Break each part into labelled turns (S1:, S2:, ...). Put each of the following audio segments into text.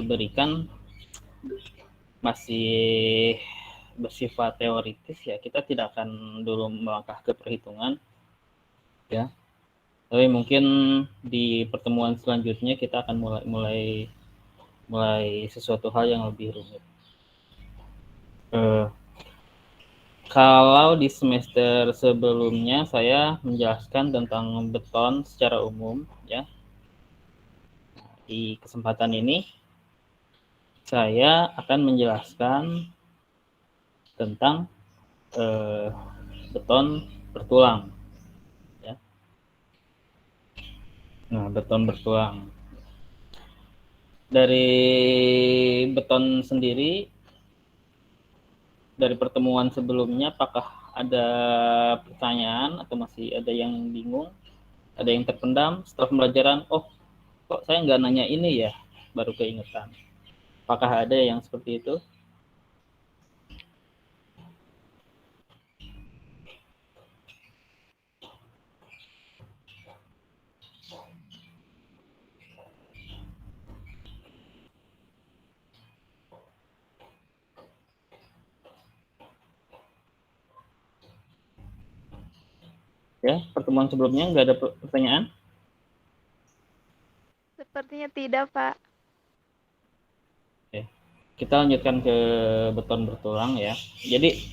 S1: berikan masih bersifat teoritis ya, kita tidak akan dulu melangkah ke perhitungan ya. Tapi mungkin di pertemuan selanjutnya kita akan mulai sesuatu hal yang lebih rumit. Kalau di semester sebelumnya saya menjelaskan tentang beton secara umum ya. Di kesempatan ini saya akan menjelaskan tentang beton bertulang ya. Nah, beton bertulang. Dari beton sendiri, dari pertemuan sebelumnya, apakah ada pertanyaan atau masih ada yang bingung, ada yang terpendam setelah pembelajaran? Oh, kok saya nggak nanya ini ya, baru keingetan. Apakah ada yang seperti itu? Ya, pertemuan sebelumnya nggak ada pertanyaan?
S2: Sepertinya tidak, Pak.
S1: Oke. Kita lanjutkan ke beton bertulang ya. Jadi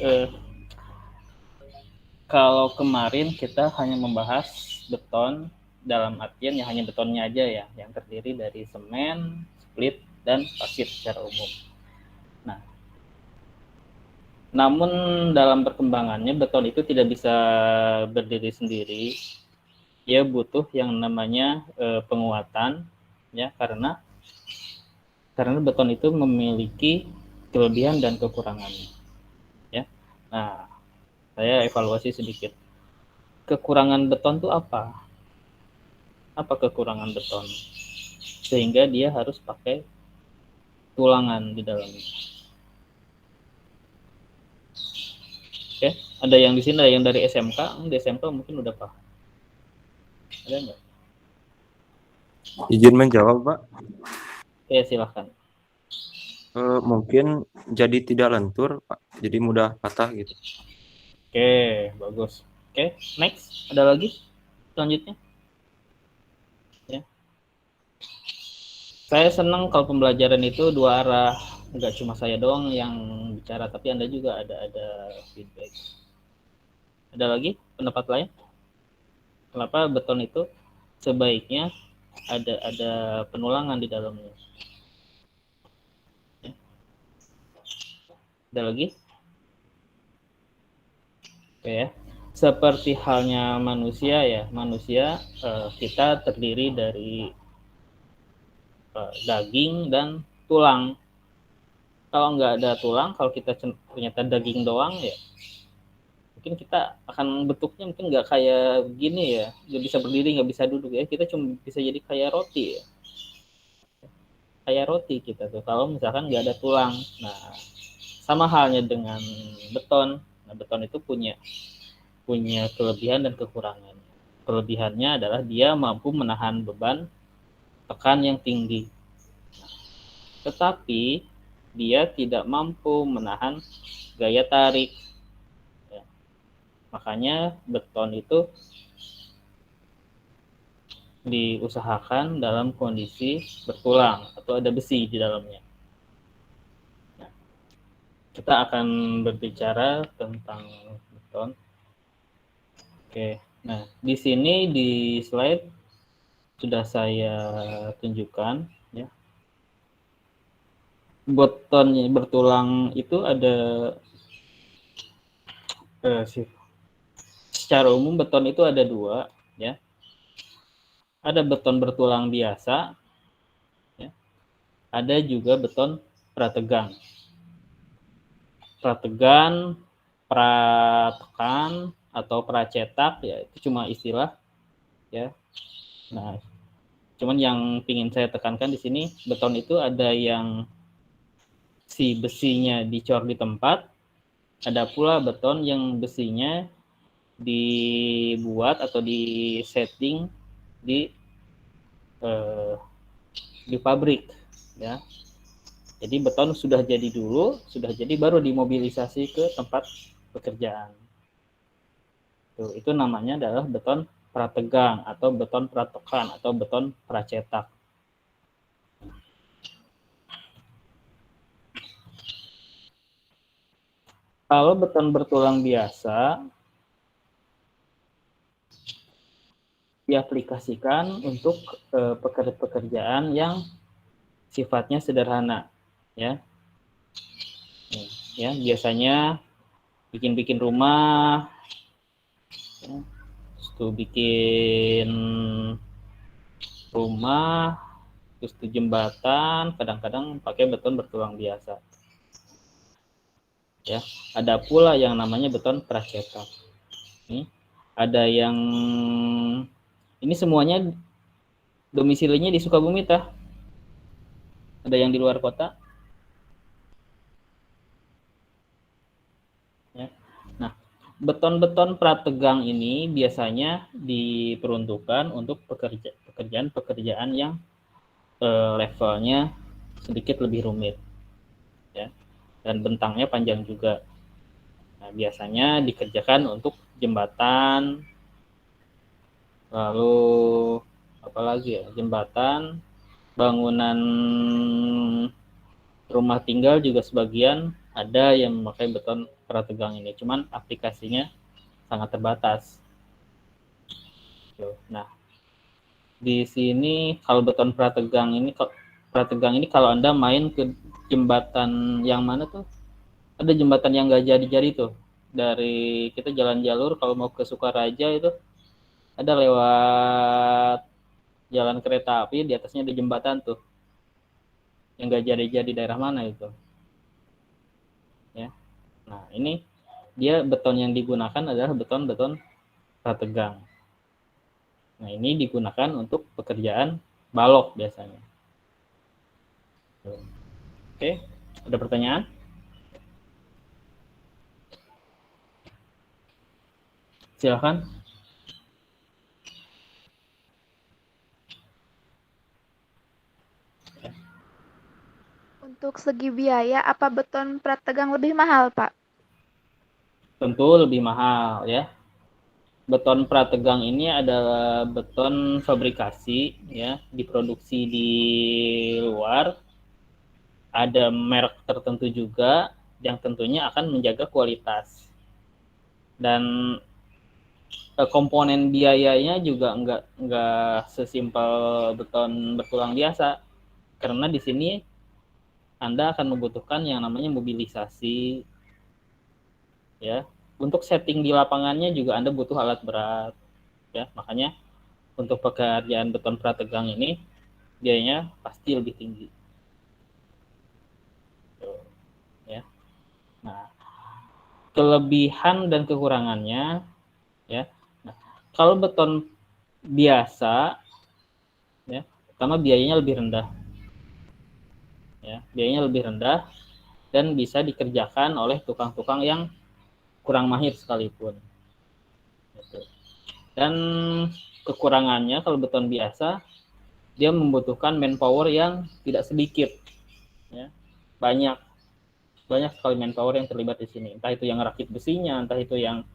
S1: kalau kemarin kita hanya membahas beton dalam artian ya hanya betonnya aja ya, yang terdiri dari semen, split, dan pasir secara umum. Nah, namun dalam perkembangannya beton itu tidak bisa berdiri sendiri. Dia butuh yang namanya penguatan ya, karena beton itu memiliki kelebihan dan kekurangannya ya. Nah, saya evaluasi sedikit. Kekurangan beton itu apa? Apa kekurangan beton? Sehingga dia harus pakai tulangan di dalamnya. Oke, ada yang di sini, ada yang dari SMK, di SMK mungkin udah paham. Ada nggak?
S3: Izin menjawab, Pak.
S1: Oke, silahkan.
S3: Mungkin jadi tidak lentur, Pak. Jadi mudah patah gitu.
S1: Oke, bagus. Oke, next. Ada lagi selanjutnya? Ya. Saya senang kalau pembelajaran itu dua arah. Nggak cuma saya doang yang bicara, tapi Anda juga ada feedback. Ada lagi pendapat lain? Kenapa beton itu sebaiknya ada penulangan di dalamnya? Ya. Ada lagi? Oke ya. Seperti halnya manusia ya, manusia kita terdiri dari daging dan tulang. Kalau nggak ada tulang, kalau kita ternyata daging doang ya, mungkin kita akan bentuknya mungkin nggak kayak begini ya, nggak bisa berdiri, nggak bisa duduk ya, kita cuma bisa jadi kayak roti ya, kayak roti kita tuh kalau misalkan nggak ada tulang. Nah, sama halnya dengan beton. Nah, beton itu punya kelebihan dan kekurangan. Kelebihannya adalah dia mampu menahan beban tekan yang tinggi, tetapi dia tidak mampu menahan gaya tarik. Ya. Makanya beton itu diusahakan dalam kondisi bertulang atau ada besi di dalamnya. Nah, kita akan berbicara tentang beton. Oke, nah di sini di slide sudah saya tunjukkan ya. Beton bertulang itu ada secara umum beton itu ada dua ya. Ada beton bertulang biasa ya. Ada juga beton prategan. Prategan, pratekan atau pracetak ya itu cuma istilah ya. Nah, cuman yang ingin saya tekankan di sini beton itu ada yang si besinya dicor di tempat, ada pula beton yang besinya dibuat atau di setting di pabrik ya. Jadi beton sudah jadi dulu, sudah jadi baru dimobilisasi ke tempat pekerjaan. Itu namanya adalah beton prategang atau beton pratokan atau beton pracetak. Kalau beton bertulang biasa diaplikasikan untuk pekerjaan yang sifatnya sederhana, ya. Ya, biasanya bikin rumah, ya. Terus tuh bikin rumah, terus tuh jembatan, kadang-kadang pakai beton bertulang biasa. Ya, ada pula yang namanya beton pracetak. Ada yang ini semuanya domisilinya di Sukabumi tah. Ada yang di luar kota. Ya. Nah, beton-beton prategang ini biasanya diperuntukkan untuk pekerjaan-pekerjaan yang levelnya sedikit lebih rumit, ya, dan bentangnya panjang juga. Nah, biasanya dikerjakan untuk jembatan, lalu apalagi ya, jembatan, bangunan rumah tinggal juga sebagian ada yang memakai beton prategang ini, cuman aplikasinya sangat terbatas. Nah, di sini kalau beton prategang ini kalau Anda main ke jembatan yang mana tuh, ada jembatan yang nggak jadi tuh, dari kita jalan jalur kalau mau ke Sukaraja itu ada lewat jalan kereta api, di atasnya ada jembatan tuh yang nggak jadi daerah mana itu, ya. Nah, ini dia beton yang digunakan adalah beton prategang. Nah, ini digunakan untuk pekerjaan balok biasanya. Oke, ada pertanyaan? Silakan.
S2: Untuk segi biaya, apa beton prategang lebih mahal, Pak?
S1: Tentu lebih mahal, ya. Beton prategang ini adalah beton fabrikasi, ya, diproduksi di luar. Ada merek tertentu juga yang tentunya akan menjaga kualitas. Dan komponen biayanya juga nggak sesimpel beton bertulang biasa, karena di sini Anda akan membutuhkan yang namanya mobilisasi, ya. Untuk setting di lapangannya juga Anda butuh alat berat, ya. Makanya untuk pekerjaan beton prategang ini biayanya pasti lebih tinggi, ya. Nah, kelebihan dan kekurangannya, ya. Nah, kalau beton biasa, ya, pertama biayanya lebih rendah, ya, biayanya lebih rendah dan bisa dikerjakan oleh tukang-tukang yang kurang mahir sekalipun. Dan kekurangannya kalau beton biasa, dia membutuhkan manpower yang tidak sedikit, ya. Banyak sekali manpower yang terlibat di sini. Entah itu yang rakit besinya, entah itu yang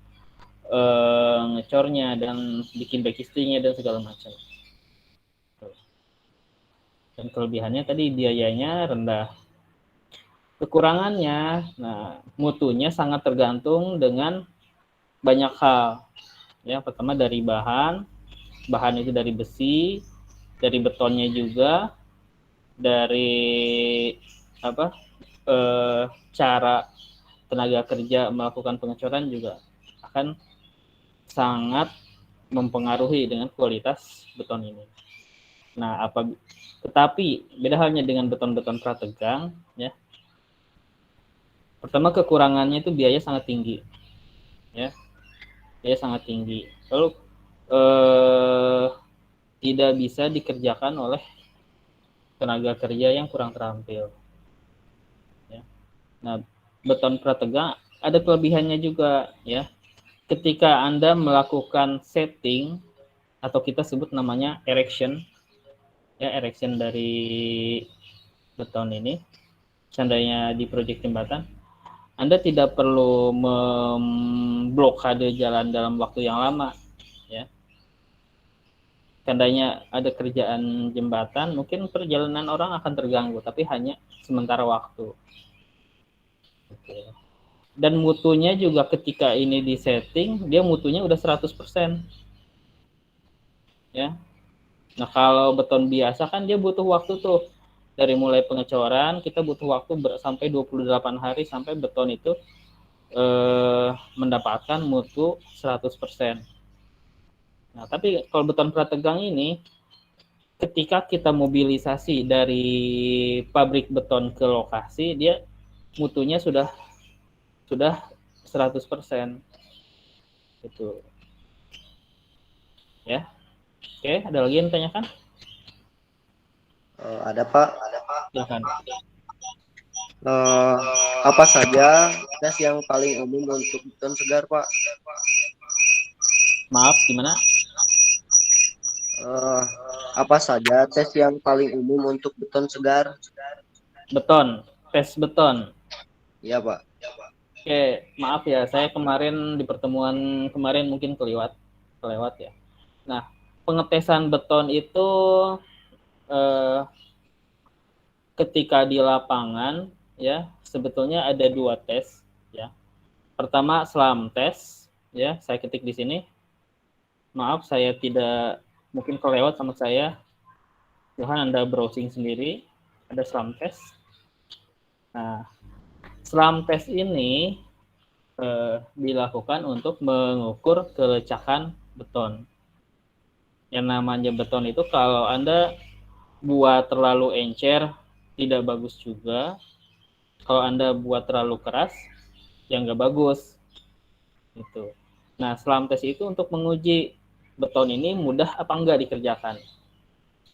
S1: ngecornya dan bikin backcastingnya dan segala macam. Dan kelebihannya tadi biayanya rendah. Kekurangannya, nah, mutunya sangat tergantung dengan banyak hal. Ya, pertama dari bahan itu dari besi, dari betonnya juga, dari cara tenaga kerja melakukan pengecoran juga akan sangat mempengaruhi dengan kualitas beton ini. Nah, tetapi beda halnya dengan beton-beton prategang, ya. Pertama, kekurangannya itu biaya sangat tinggi, ya. Biaya sangat tinggi. Lalu tidak bisa dikerjakan oleh tenaga kerja yang kurang terampil, ya. Nah, beton prategang ada kelebihannya juga, ya. Ketika Anda melakukan setting atau kita sebut namanya erection, ya, erection dari beton ini, seandainya di proyek jembatan, Anda tidak perlu memblokade jalan dalam waktu yang lama, ya. Seandainya ada kerjaan jembatan, mungkin perjalanan orang akan terganggu, tapi hanya sementara waktu. Oke. Dan mutunya juga ketika ini disetting, dia mutunya udah 100%. Ya. Nah, kalau beton biasa kan dia butuh waktu tuh. Dari mulai pengecoran, kita butuh waktu sampai 28 hari sampai beton itu mendapatkan mutu 100%. Nah, tapi kalau beton prategang ini, ketika kita mobilisasi dari pabrik beton ke lokasi, dia mutunya sudah 100%. Gitu. Ya. Oke, ada lagi yang ditanyakan?
S4: Ada Pak.
S1: Silakan.
S4: Apa saja tes yang paling umum untuk beton segar, Pak?
S1: Maaf, gimana?
S4: Apa saja tes yang paling umum untuk beton segar?
S1: Beton, tes beton.
S4: Iya, Pak.
S1: Oke, maaf ya, saya kemarin di pertemuan kemarin mungkin kelewat ya. Nah, pengetesan beton itu ketika di lapangan ya, sebetulnya ada 2 tes ya. Pertama SLAM test ya, saya ketik di sini. Maaf, saya tidak mungkin kelewat sama saya. Silahkan Anda browsing sendiri, ada SLAM test. Nah, SLAM test ini dilakukan untuk mengukur kelecehan beton. Yang namanya beton itu kalau Anda buat terlalu encer, tidak bagus juga. Kalau Anda buat terlalu keras, ya nggak bagus. Gitu. Nah, SLAM test itu untuk menguji beton ini mudah apa enggak dikerjakan.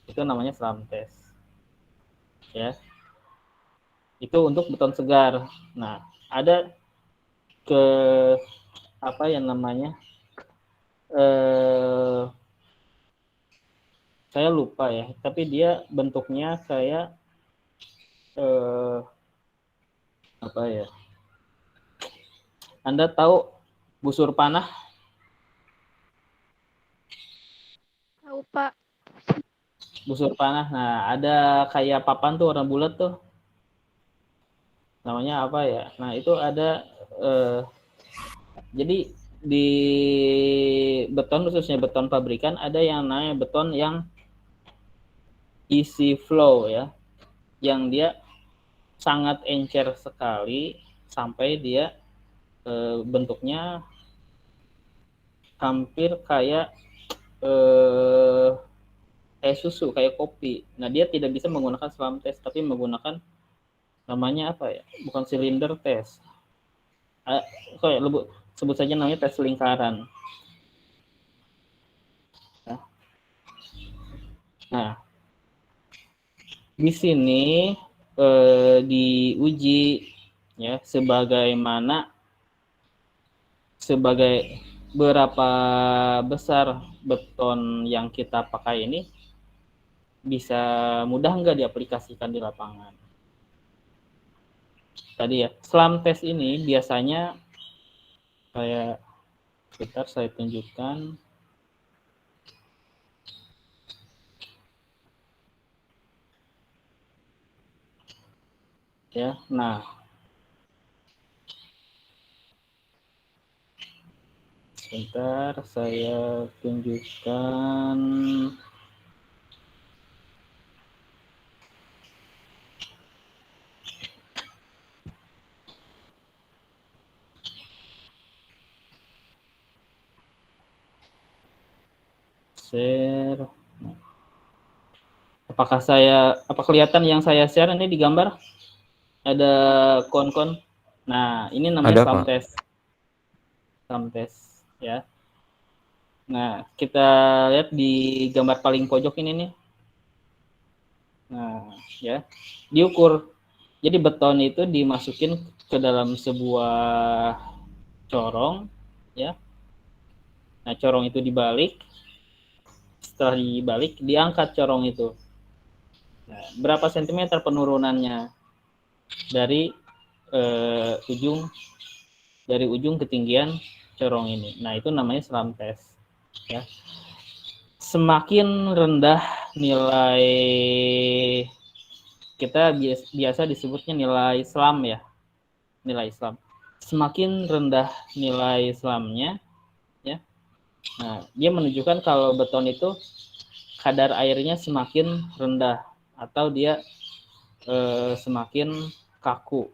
S1: Itu namanya SLAM test. Ya. Itu untuk beton segar. Nah, ada apa yang namanya saya lupa ya, tapi dia bentuknya kayak apa ya? Anda tahu busur panah?
S2: Tahu, Pak.
S1: Busur panah. Nah, ada kayak papan tuh warna bulat tuh. Namanya apa ya? Nah, itu ada jadi di beton, khususnya beton pabrikan, ada yang namanya beton yang easy flow ya, yang dia sangat encer sekali sampai dia bentuknya hampir kayak susu, kayak kopi. Nah, dia tidak bisa menggunakan SLAM test, tapi menggunakan namanya apa ya? Bukan silinder test. Sebut saja namanya tes lingkaran. Nah, di sini diuji ya sebagai berapa besar beton yang kita pakai ini bisa mudah nggak diaplikasikan di lapangan. Tadi ya, SLAM test ini biasanya kayak sebentar saya tunjukkan. Ya, nah. Sebentar saya tunjukkan. Share. Apa kelihatan yang saya share ini di gambar? Ada kon-kon. Nah, ini namanya SLAM test. SLAM test ya. Nah, kita lihat di gambar paling pojok ini nih. Nah, ya. Diukur. Jadi beton itu dimasukin ke dalam sebuah corong ya. Nah, corong itu dibalik. Setelah dibalik, diangkat corong itu. Nah, berapa sentimeter penurunannya? dari ujung ketinggian corong ini. Nah, itu namanya selam tes. Ya. Semakin rendah nilai, kita biasa disebutnya nilai selam ya, nilai selam. Semakin rendah nilai selamnya, ya. Nah, dia menunjukkan kalau beton itu kadar airnya semakin rendah atau dia semakin kaku.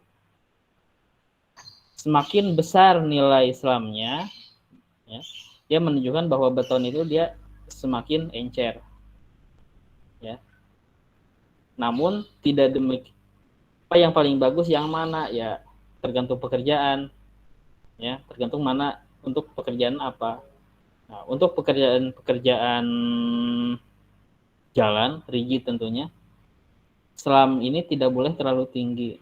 S1: Semakin besar nilai selamnya, ya, dia menunjukkan bahwa beton itu dia semakin encer. Ya. Namun tidak demikian. Apa yang paling bagus yang mana? Ya tergantung pekerjaan. Ya, tergantung mana untuk pekerjaan apa. Nah, untuk pekerjaan jalan rigid tentunya, selam ini tidak boleh terlalu tinggi.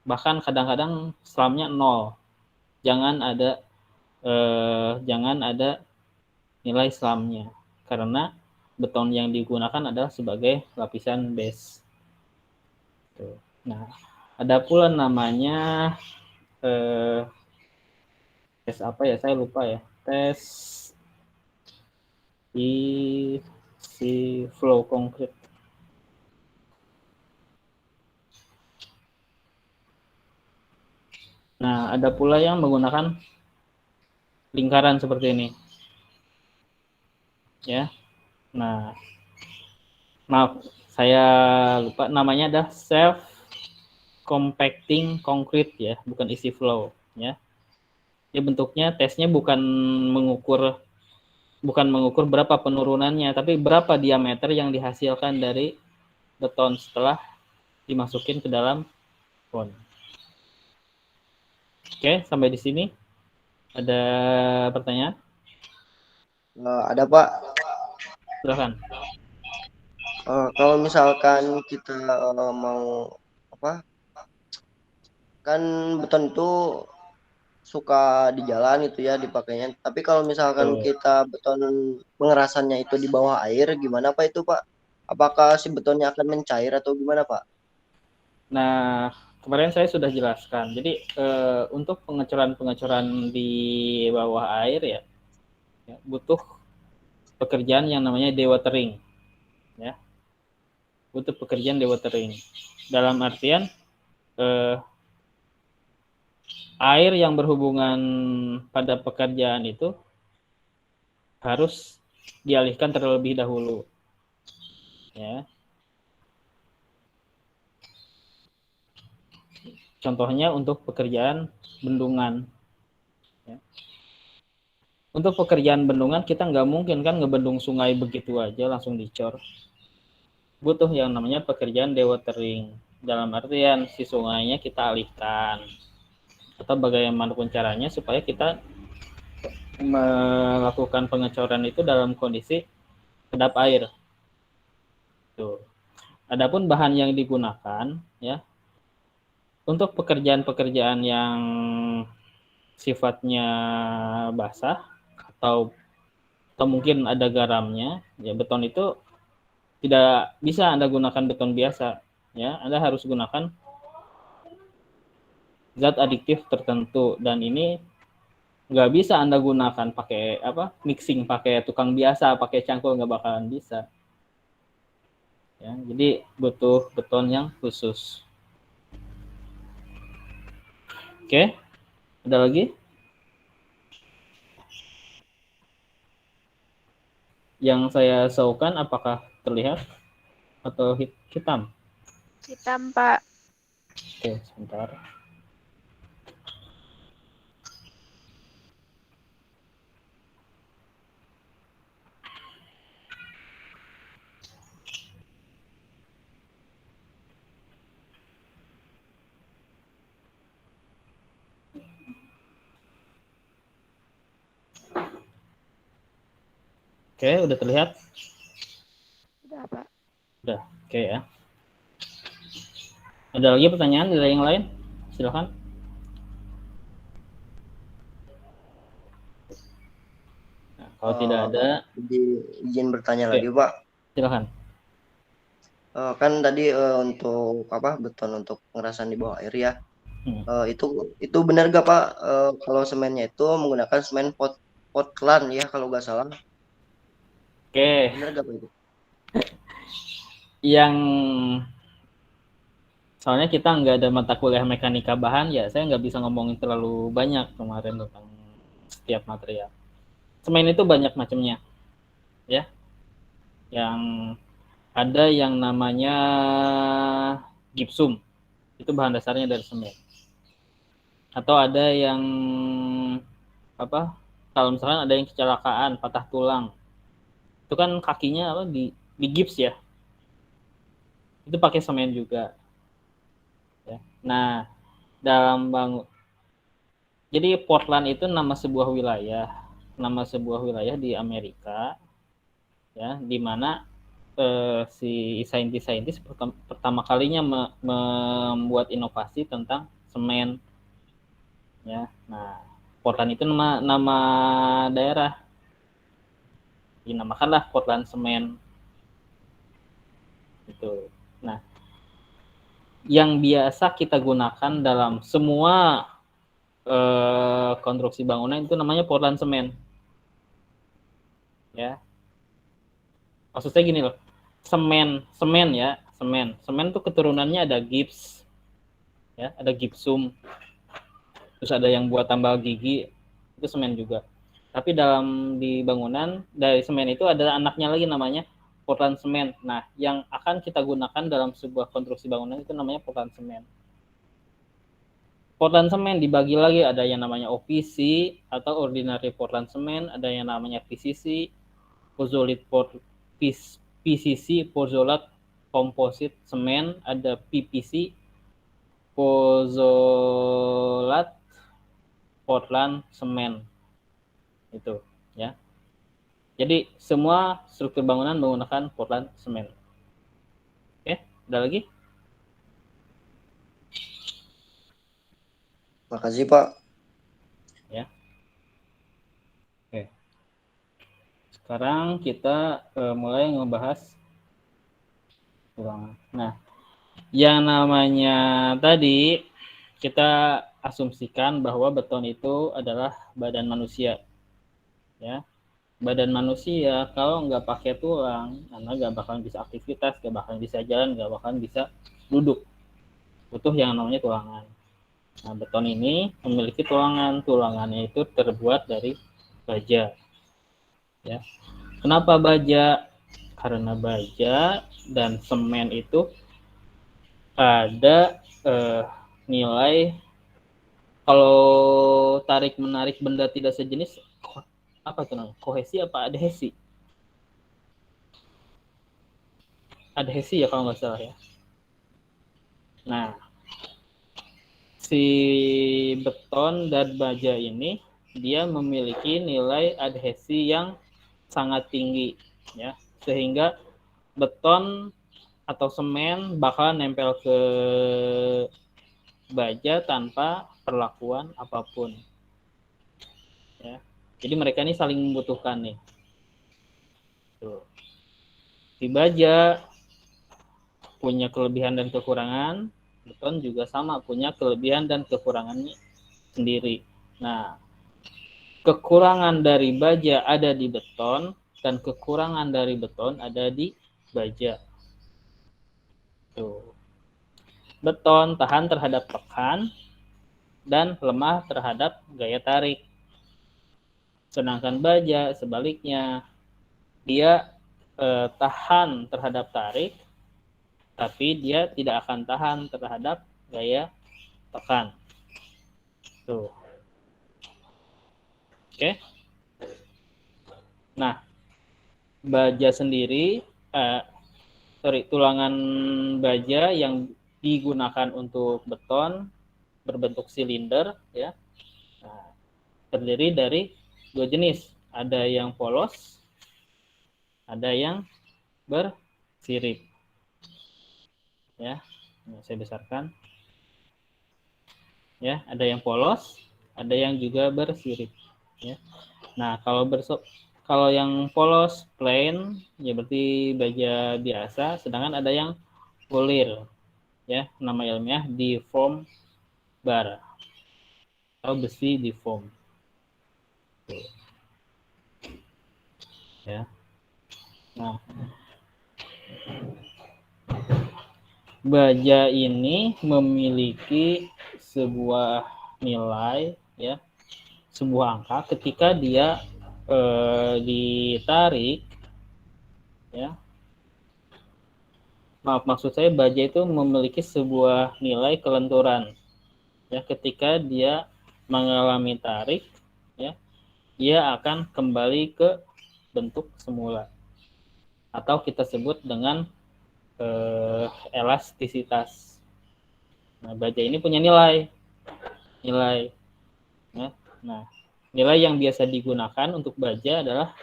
S1: Bahkan kadang-kadang selamnya 0. Jangan ada nilai selamnya, karena beton yang digunakan adalah sebagai lapisan base. Nah, ada pula namanya tes apa ya? Saya lupa ya. Tes flow concrete. Nah, ada pula yang menggunakan lingkaran seperti ini. Ya. Nah, maaf, saya lupa namanya adalah self compacting concrete ya, bukan easy flow ya. Ya bentuknya tesnya bukan mengukur berapa penurunannya, tapi berapa diameter yang dihasilkan dari beton setelah dimasukin ke dalam pon. Oke, sampai di sini. Ada pertanyaan?
S4: Ada Pak.
S1: Silakan.
S4: Kalau misalkan kita mau apa? Kan beton itu suka di jalan itu ya dipakainya. Tapi kalau misalkan kita beton pengerasannya itu di bawah air, gimana Pak itu Pak? Apakah si betonnya akan mencair atau gimana Pak?
S1: Nah, kemarin saya sudah jelaskan. Jadi untuk pengecoran di bawah air ya butuh pekerjaan yang namanya dewatering. Ya. Butuh pekerjaan dewatering. Dalam artian air yang berhubungan pada pekerjaan itu harus dialihkan terlebih dahulu. Ya. Contohnya untuk pekerjaan bendungan. Ya. Untuk pekerjaan bendungan kita nggak mungkin kan ngebendung sungai begitu aja langsung dicor. Butuh yang namanya pekerjaan dewatering. Dalam artian si sungainya kita alihkan. Atau bagaimanapun caranya supaya kita melakukan pengecoran itu dalam kondisi kedap air. Tuh. Adapun bahan yang digunakan ya untuk pekerjaan-pekerjaan yang sifatnya basah atau mungkin ada garamnya, ya beton itu tidak bisa Anda gunakan beton biasa, ya. Anda harus gunakan zat adiktif tertentu dan ini nggak bisa Anda gunakan pakai mixing pakai tukang biasa, pakai cangkul nggak bakalan bisa. Ya, jadi butuh beton yang khusus. Oke, ada lagi? Yang saya saukan apakah terlihat atau hitam?
S2: Hitam, Pak.
S1: Oke, sebentar. Oke, udah terlihat?
S2: Udah, Pak.
S1: Udah, oke ya. Ada lagi pertanyaan dari yang lain? Silakan. Nah, kalau tidak ada,
S4: izin bertanya
S1: oke,
S4: lagi Pak.
S1: silakan.
S4: kan tadi untuk apa beton untuk pengerasan di bawah air ya. Itu benar gak Pak kalau semennya itu menggunakan semen Portland ya kalau nggak salah.
S1: Oke,
S4: Benar gak Pak itu?
S1: yang soalnya kita nggak ada mata kuliah mekanika bahan ya, saya nggak bisa ngomongin terlalu banyak kemarin tentang setiap material. Semen itu banyak macamnya, ya. Yang ada yang namanya gypsum, itu bahan dasarnya dari semen. Atau ada yang apa? Kalau misalkan ada yang kecelakaan, patah tulang, itu kan kakinya apa di gips ya, itu pakai semen juga. Ya. Nah, dalam jadi Portland itu nama sebuah wilayah di Amerika, ya, di mana si saintis pertama kalinya membuat inovasi tentang semen, ya. Nah, Portland itu nama daerah, dinamakanlah Portland Semen, itu. Nah, yang biasa kita gunakan dalam semua konstruksi bangunan itu namanya Portland Semen, ya. Maksud saya gini loh, semen itu keturunannya ada gips, ya, ada gypsum, terus ada yang buat tambal gigi, itu semen juga. Tapi di bangunan dari semen itu ada anaknya lagi namanya Portland Semen. Nah, yang akan kita gunakan dalam sebuah konstruksi bangunan itu namanya Portland Semen. Portland Semen dibagi lagi, ada yang namanya OPC atau Ordinary Portland Semen, ada yang namanya PCC, PCC Pozzolate Composite Semen, ada PPC Pozzolate Portland Semen, itu, ya. Jadi semua struktur bangunan menggunakan Portland Semen. Oke, ada lagi?
S4: Makasih Pak.
S1: Ya. Oke. Sekarang kita mulai ngebahas tulangan. Nah, yang namanya tadi kita asumsikan bahwa beton itu adalah badan manusia, ya. Badan manusia kalau nggak pakai tulang, karena nggak bakalan bisa aktivitas, nggak bakalan bisa jalan, nggak bakalan bisa duduk. Butuh yang namanya tulangan. Nah, beton ini memiliki tulangan. Tulangannya itu terbuat dari baja. Ya. Kenapa baja? Karena baja dan semen itu ada nilai, kalau tarik menarik benda tidak sejenis, apa itu namanya? Kohesi apa adhesi? Adhesi ya kalau nggak salah ya. Nah, si beton dan baja ini dia memiliki nilai adhesi yang sangat tinggi, ya, sehingga beton atau semen bakal nempel ke baja tanpa perlakuan apapun, ya. Jadi mereka ini saling membutuhkan nih. Tuh. Si baja punya kelebihan dan kekurangan, beton juga sama punya kelebihan dan kekurangannya sendiri. Nah, kekurangan dari baja ada di beton dan kekurangan dari beton ada di baja. Tuh. Beton tahan terhadap tekan dan lemah terhadap gaya tarik. Sedangkan baja sebaliknya, dia tahan terhadap tarik, tapi dia tidak akan tahan terhadap gaya tekan. Tuh. Oke. Nah, baja sendiri, tulangan baja yang digunakan untuk beton berbentuk silinder, ya. Nah, terdiri dari dua jenis, ada yang polos, ada yang bersirip. Ya, nah, saya besarkan. Ya, ada yang polos, ada yang juga bersirip. Ya. Nah, kalau yang polos plain, ya berarti baja biasa, sedangkan ada yang ulir, ya, nama ilmiah deform bar atau besi deform, ya. Nah, baja ini memiliki sebuah nilai, ya, sebuah angka ketika dia ditarik, ya. Maksud saya baja itu memiliki sebuah nilai kelenturan, ya, ketika dia mengalami tarik, ya, dia akan kembali ke bentuk semula atau kita sebut dengan elastisitas. Nah, baja ini punya nilai, ya. Nah, nilai yang biasa digunakan untuk baja adalah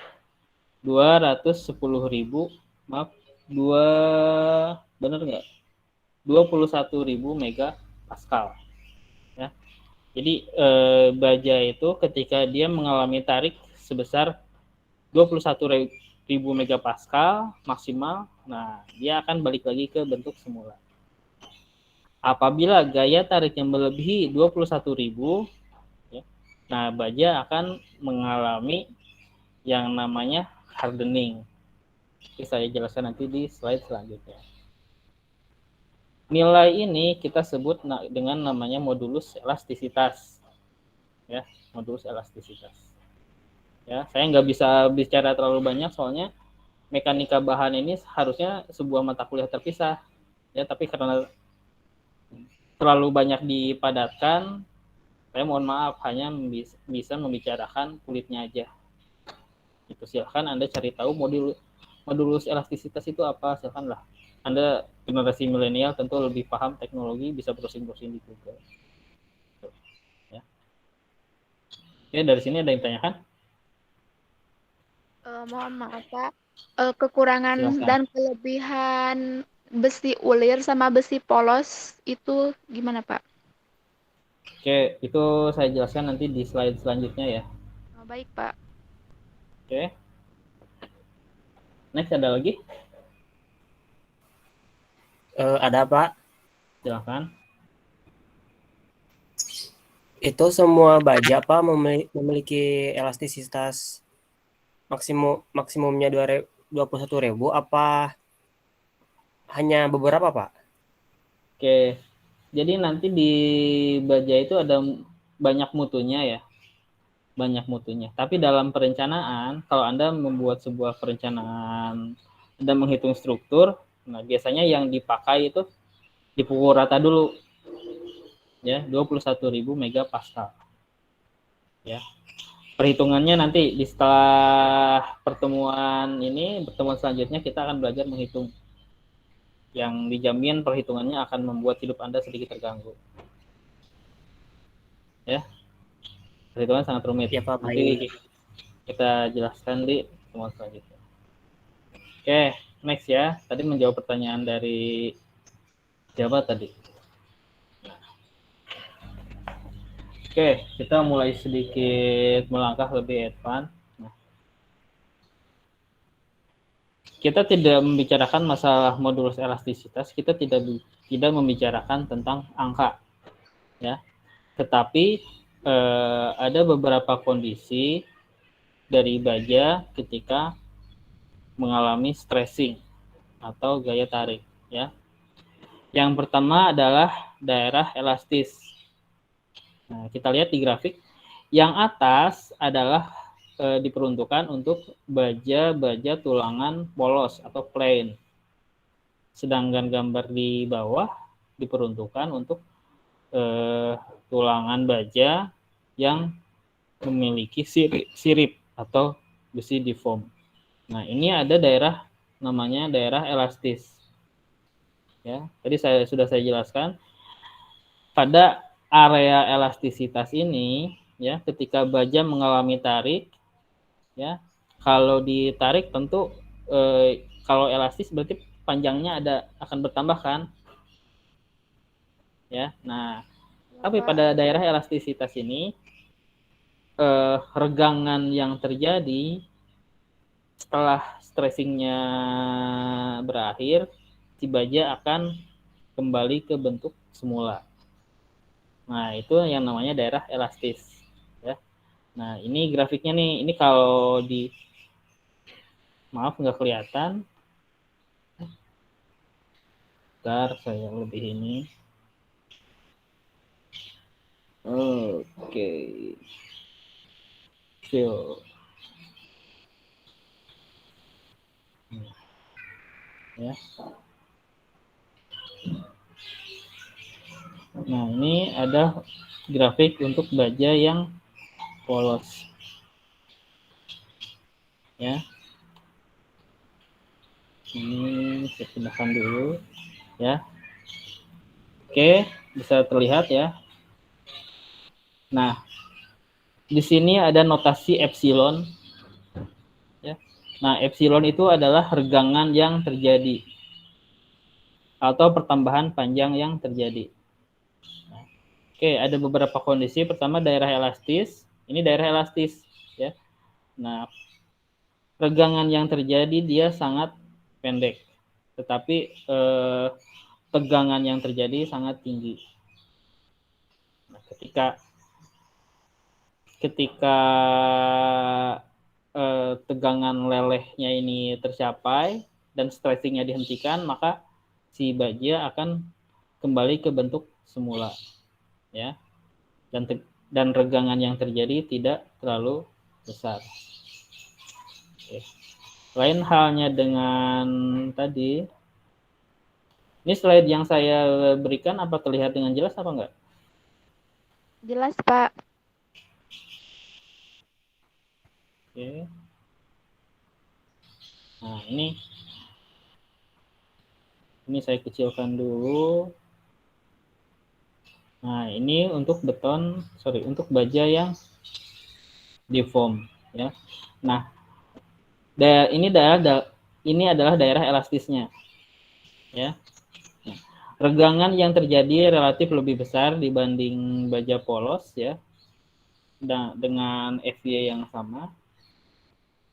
S1: 210.000, maaf, 21.000 megapascal, ya. Jadi baja itu ketika dia mengalami tarik sebesar 21.000 megapascal maksimal, nah dia akan balik lagi ke bentuk semula. Apabila gaya tariknya melebihi 21.000, ya, nah baja akan mengalami yang namanya hardening. Oke, saya jelaskan nanti di slide selanjutnya. Nilai ini kita sebut dengan namanya modulus elastisitas, ya, modulus elastisitas. Ya, saya nggak bisa bicara terlalu banyak soalnya mekanika bahan ini harusnya sebuah mata kuliah terpisah, ya, tapi karena terlalu banyak dipadatkan, saya mohon maaf hanya bisa membicarakan kulitnya aja. Itu silahkan Anda cari tahu modulus elastisitas itu apa, silahkanlah. Anda generasi milenial tentu lebih paham teknologi, bisa browsing-browsing di Google. Ya. Oke, dari sini ada yang tanyakan?
S2: Mohon maaf Pak, kekurangan
S1: Silakan.
S2: dan kelebihan besi ulir sama besi polos itu gimana Pak?
S1: Oke, itu saya jelaskan nanti di slide selanjutnya ya.
S2: Oh, baik Pak.
S1: Oke. Next ada lagi?
S5: Ada Pak.
S1: Silakan.
S5: Itu semua baja Pak memiliki elastisitas maksimumnya 21.000 apa hanya beberapa Pak?
S1: Oke. Jadi nanti di baja itu ada banyak mutunya ya. Banyak mutunya. Tapi dalam perencanaan, kalau Anda membuat sebuah perencanaan, Anda menghitung struktur, nah biasanya yang dipakai itu dipukul rata dulu, ya, 21.000 megapascal, ya. Perhitungannya nanti di setelah pertemuan selanjutnya kita akan belajar menghitung, yang dijamin perhitungannya akan membuat hidup Anda sedikit terganggu, ya. Perhitungan sangat rumit.
S5: Ya Pak,
S1: Nanti
S5: baik.
S1: kita jelaskan di pertemuan selanjutnya. Oke, next ya. Tadi menjawab pertanyaan dari siapa tadi? Oke, kita mulai sedikit melangkah lebih advance. Nah, kita tidak membicarakan masalah modulus elastisitas, kita tidak membicarakan tentang angka, ya. Tetapi ada beberapa kondisi dari baja ketika mengalami stressing atau gaya tarik, ya. Yang pertama adalah daerah elastis. Nah, kita lihat di grafik. Yang atas adalah diperuntukkan untuk baja tulangan polos atau plain. Sedangkan gambar di bawah diperuntukkan untuk tulangan baja yang memiliki sirip atau besi deform. Nah, ini ada daerah namanya daerah elastis. Ya, tadi sudah saya jelaskan. Pada area elastisitas ini, ya, ketika baja mengalami tarik, ya, kalau ditarik tentu kalau elastis berarti panjangnya akan bertambah kan, ya. Nah, tapi pada daerah elastisitas ini regangan yang terjadi setelah stressingnya berakhir si baja akan kembali ke bentuk semula. Nah, itu yang namanya daerah elastis. Ya. Nah, ini grafiknya nih. Ini kalau maaf nggak kelihatan. Bentar, saya lebih ini. Oke. Fill. Ya. Nah, ini ada grafik untuk baja yang polos. Ya. Ini saya pindahkan dulu. Ya. Oke, bisa terlihat ya. Nah, di sini ada notasi epsilon. Ya. Nah, epsilon itu adalah regangan yang terjadi atau pertambahan panjang yang terjadi. Oke, ada beberapa kondisi. Pertama, daerah elastis. Ini daerah elastis, ya. Nah, regangan yang terjadi dia sangat pendek, tetapi tegangan yang terjadi sangat tinggi. Nah, ketika tegangan lelehnya ini tercapai dan stressingnya dihentikan, maka si baja akan kembali ke bentuk semula. Ya, dan regangan yang terjadi tidak terlalu besar. Oke. Lain halnya dengan tadi, ini slide yang saya berikan apa terlihat dengan jelas apa enggak?
S2: Jelas, Pak.
S1: Oke. Nah, ini saya kecilkan dulu. Nah, ini untuk untuk baja yang deform, ya. Nah, ini adalah daerah elastisnya, ya. Nah, regangan yang terjadi relatif lebih besar dibanding baja polos, ya, dengan FY yang sama.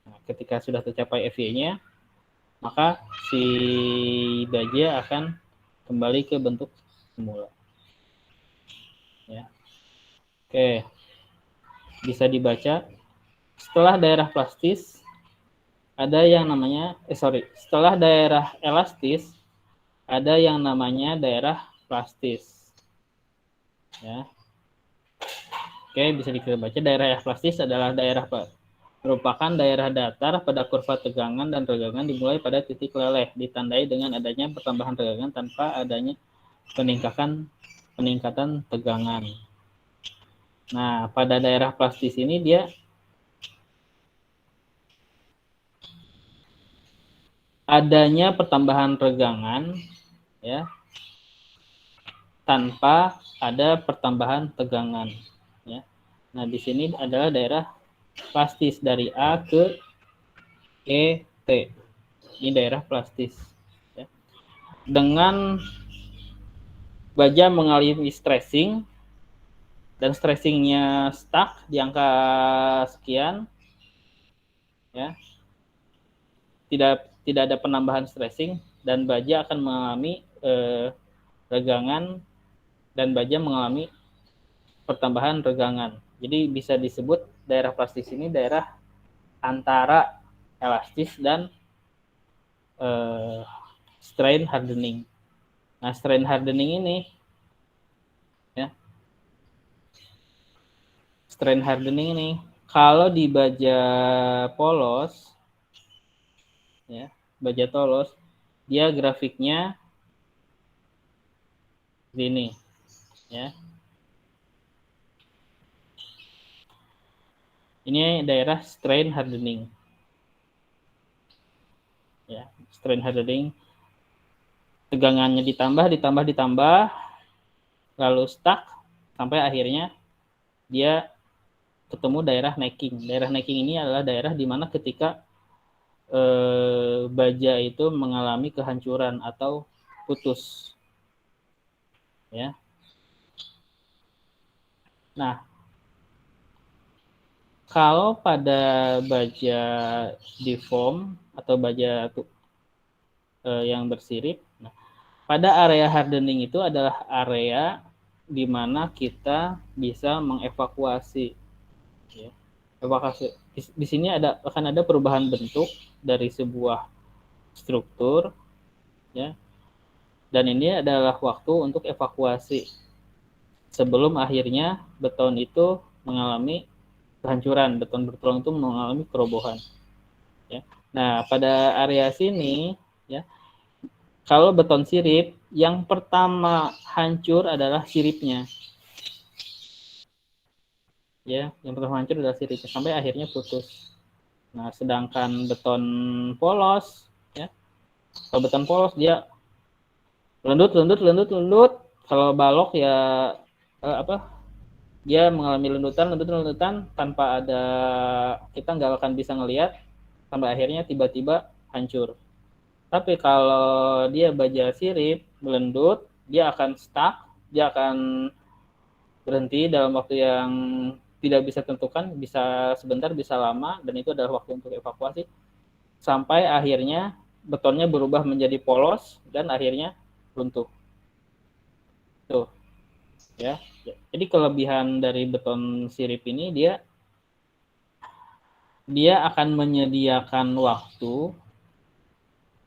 S1: Nah, ketika sudah tercapai FY-nya, maka si baja akan kembali ke bentuk semula. Ya. Oke, bisa dibaca. Setelah daerah plastis, setelah daerah elastis, ada yang namanya daerah plastis. Ya. Oke, bisa dibaca. Daerah plastis adalah merupakan daerah datar pada kurva tegangan dan regangan dimulai pada titik leleh, ditandai dengan adanya pertambahan tegangan tanpa adanya peningkatan tegangan. Nah, pada daerah plastis ini dia adanya pertambahan regangan, ya, tanpa ada pertambahan tegangan, ya. Nah, di sini adalah daerah plastis dari A ke E T. Ini daerah plastis, ya. Dengan baja mengalami stressing dan stressingnya stuck di angka sekian, ya, tidak ada penambahan stressing dan baja akan mengalami regangan dan baja mengalami pertambahan regangan. Jadi bisa disebut daerah plastis ini daerah antara elastis dan strain hardening. Nah, strain hardening ini, ya, strain hardening ini kalau di baja polos, ya, baja polos, dia grafiknya gini, ya. Ini daerah strain hardening. Ya, strain hardening. Tegangannya ditambah, lalu stuck sampai akhirnya dia ketemu daerah necking. Daerah necking ini adalah daerah di mana ketika baja itu mengalami kehancuran atau putus. Ya. Nah, kalau pada baja deform atau baja yang bersirip, nah, pada area hardening itu adalah area di mana kita bisa mengevakuasi, ya. Evakuasi di sini akan ada perubahan bentuk dari sebuah struktur, ya, dan ini adalah waktu untuk evakuasi sebelum akhirnya beton itu mengalami kehancuran, beton bertulang itu mengalami kerobohan, ya. Nah, pada area sini, ya, kalau beton sirip, yang pertama hancur adalah siripnya. Ya, yang pertama hancur adalah siripnya sampai akhirnya putus. Nah, sedangkan beton polos, ya, kalau beton polos dia lendut. Kalau balok ya dia mengalami lendutan tanpa ada, kita nggak akan bisa ngelihat sampai akhirnya tiba-tiba hancur. Tapi kalau dia baja sirip, melendut, dia akan stuck, dia akan berhenti dalam waktu yang tidak bisa tentukan, bisa sebentar, bisa lama, dan itu adalah waktu untuk evakuasi, sampai akhirnya betonnya berubah menjadi polos, dan akhirnya runtuh. Tuh, ya. Jadi kelebihan dari beton sirip ini, dia akan menyediakan waktu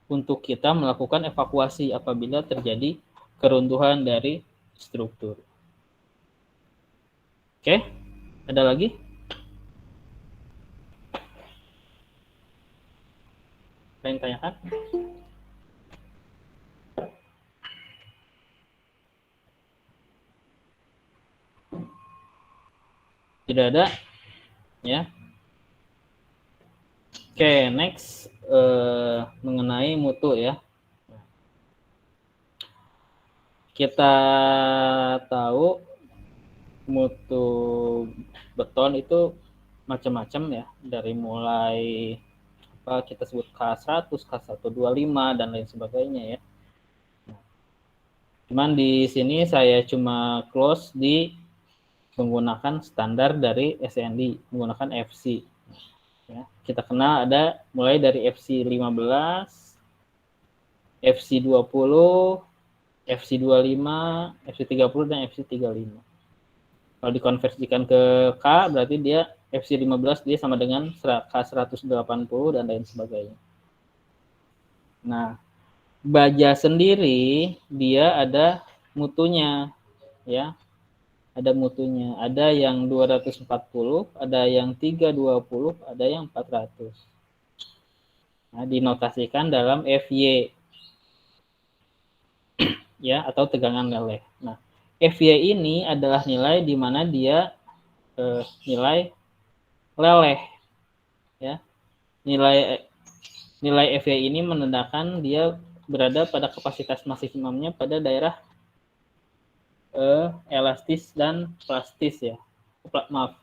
S1: untuk kita melakukan evakuasi apabila terjadi keruntuhan dari struktur. Oke, ada lagi? Ada yang tanyakan? Tidak ada? Ya. Oke, next mengenai mutu, ya. Kita tahu mutu beton itu macam-macam, ya, dari mulai apa kita sebut K100, K125 dan lain sebagainya, ya. Cuman di sini saya cuma close di menggunakan standar dari SND, menggunakan FC. Ya, kita kenal ada mulai dari FC 15, FC 20, FC 25, FC 30 dan FC 35. Kalau dikonversikan ke K berarti dia FC 15 dia sama dengan K180 dan lain sebagainya. Nah, baja sendiri dia ada mutunya, ya. Ada mutunya. Ada yang 240, ada yang 320, ada yang 400. Nah, dinotasikan dalam FY, ya, atau tegangan leleh. Nah, FY ini adalah nilai di mana dia nilai leleh, ya. Nilai FY ini menandakan dia berada pada kapasitas maksimumnya pada daerah elastis dan plastis, ya. Maaf.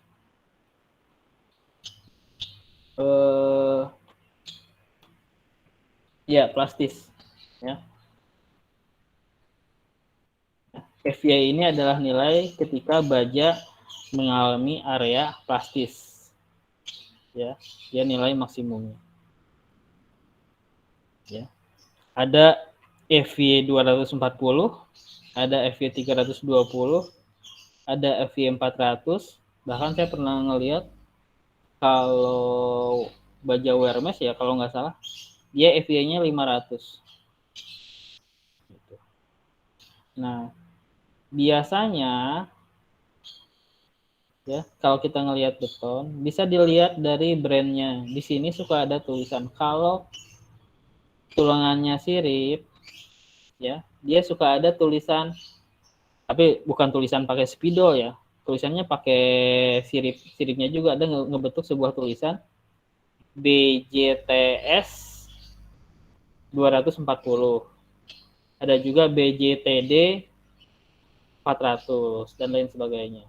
S1: Ya, plastis, ya. FY ini adalah nilai ketika baja mengalami area plastis, ya, dia nilai maksimumnya, ya. Ada FY 240, ada FY 320, ada FY 400, bahkan saya pernah ngelihat kalau baja Hermes, ya, kalau nggak salah dia FY-nya 500. Gitu. Nah, biasanya, ya, kalau kita ngelihat beton bisa dilihat dari brandnya. Di sini suka ada tulisan, kalau tulangannya sirip, ya, dia suka ada tulisan, tapi bukan tulisan pakai spidol, ya, tulisannya pakai siripnya juga, ada ngebentuk sebuah tulisan BJTS 240, ada juga BJTD 400 dan lain sebagainya.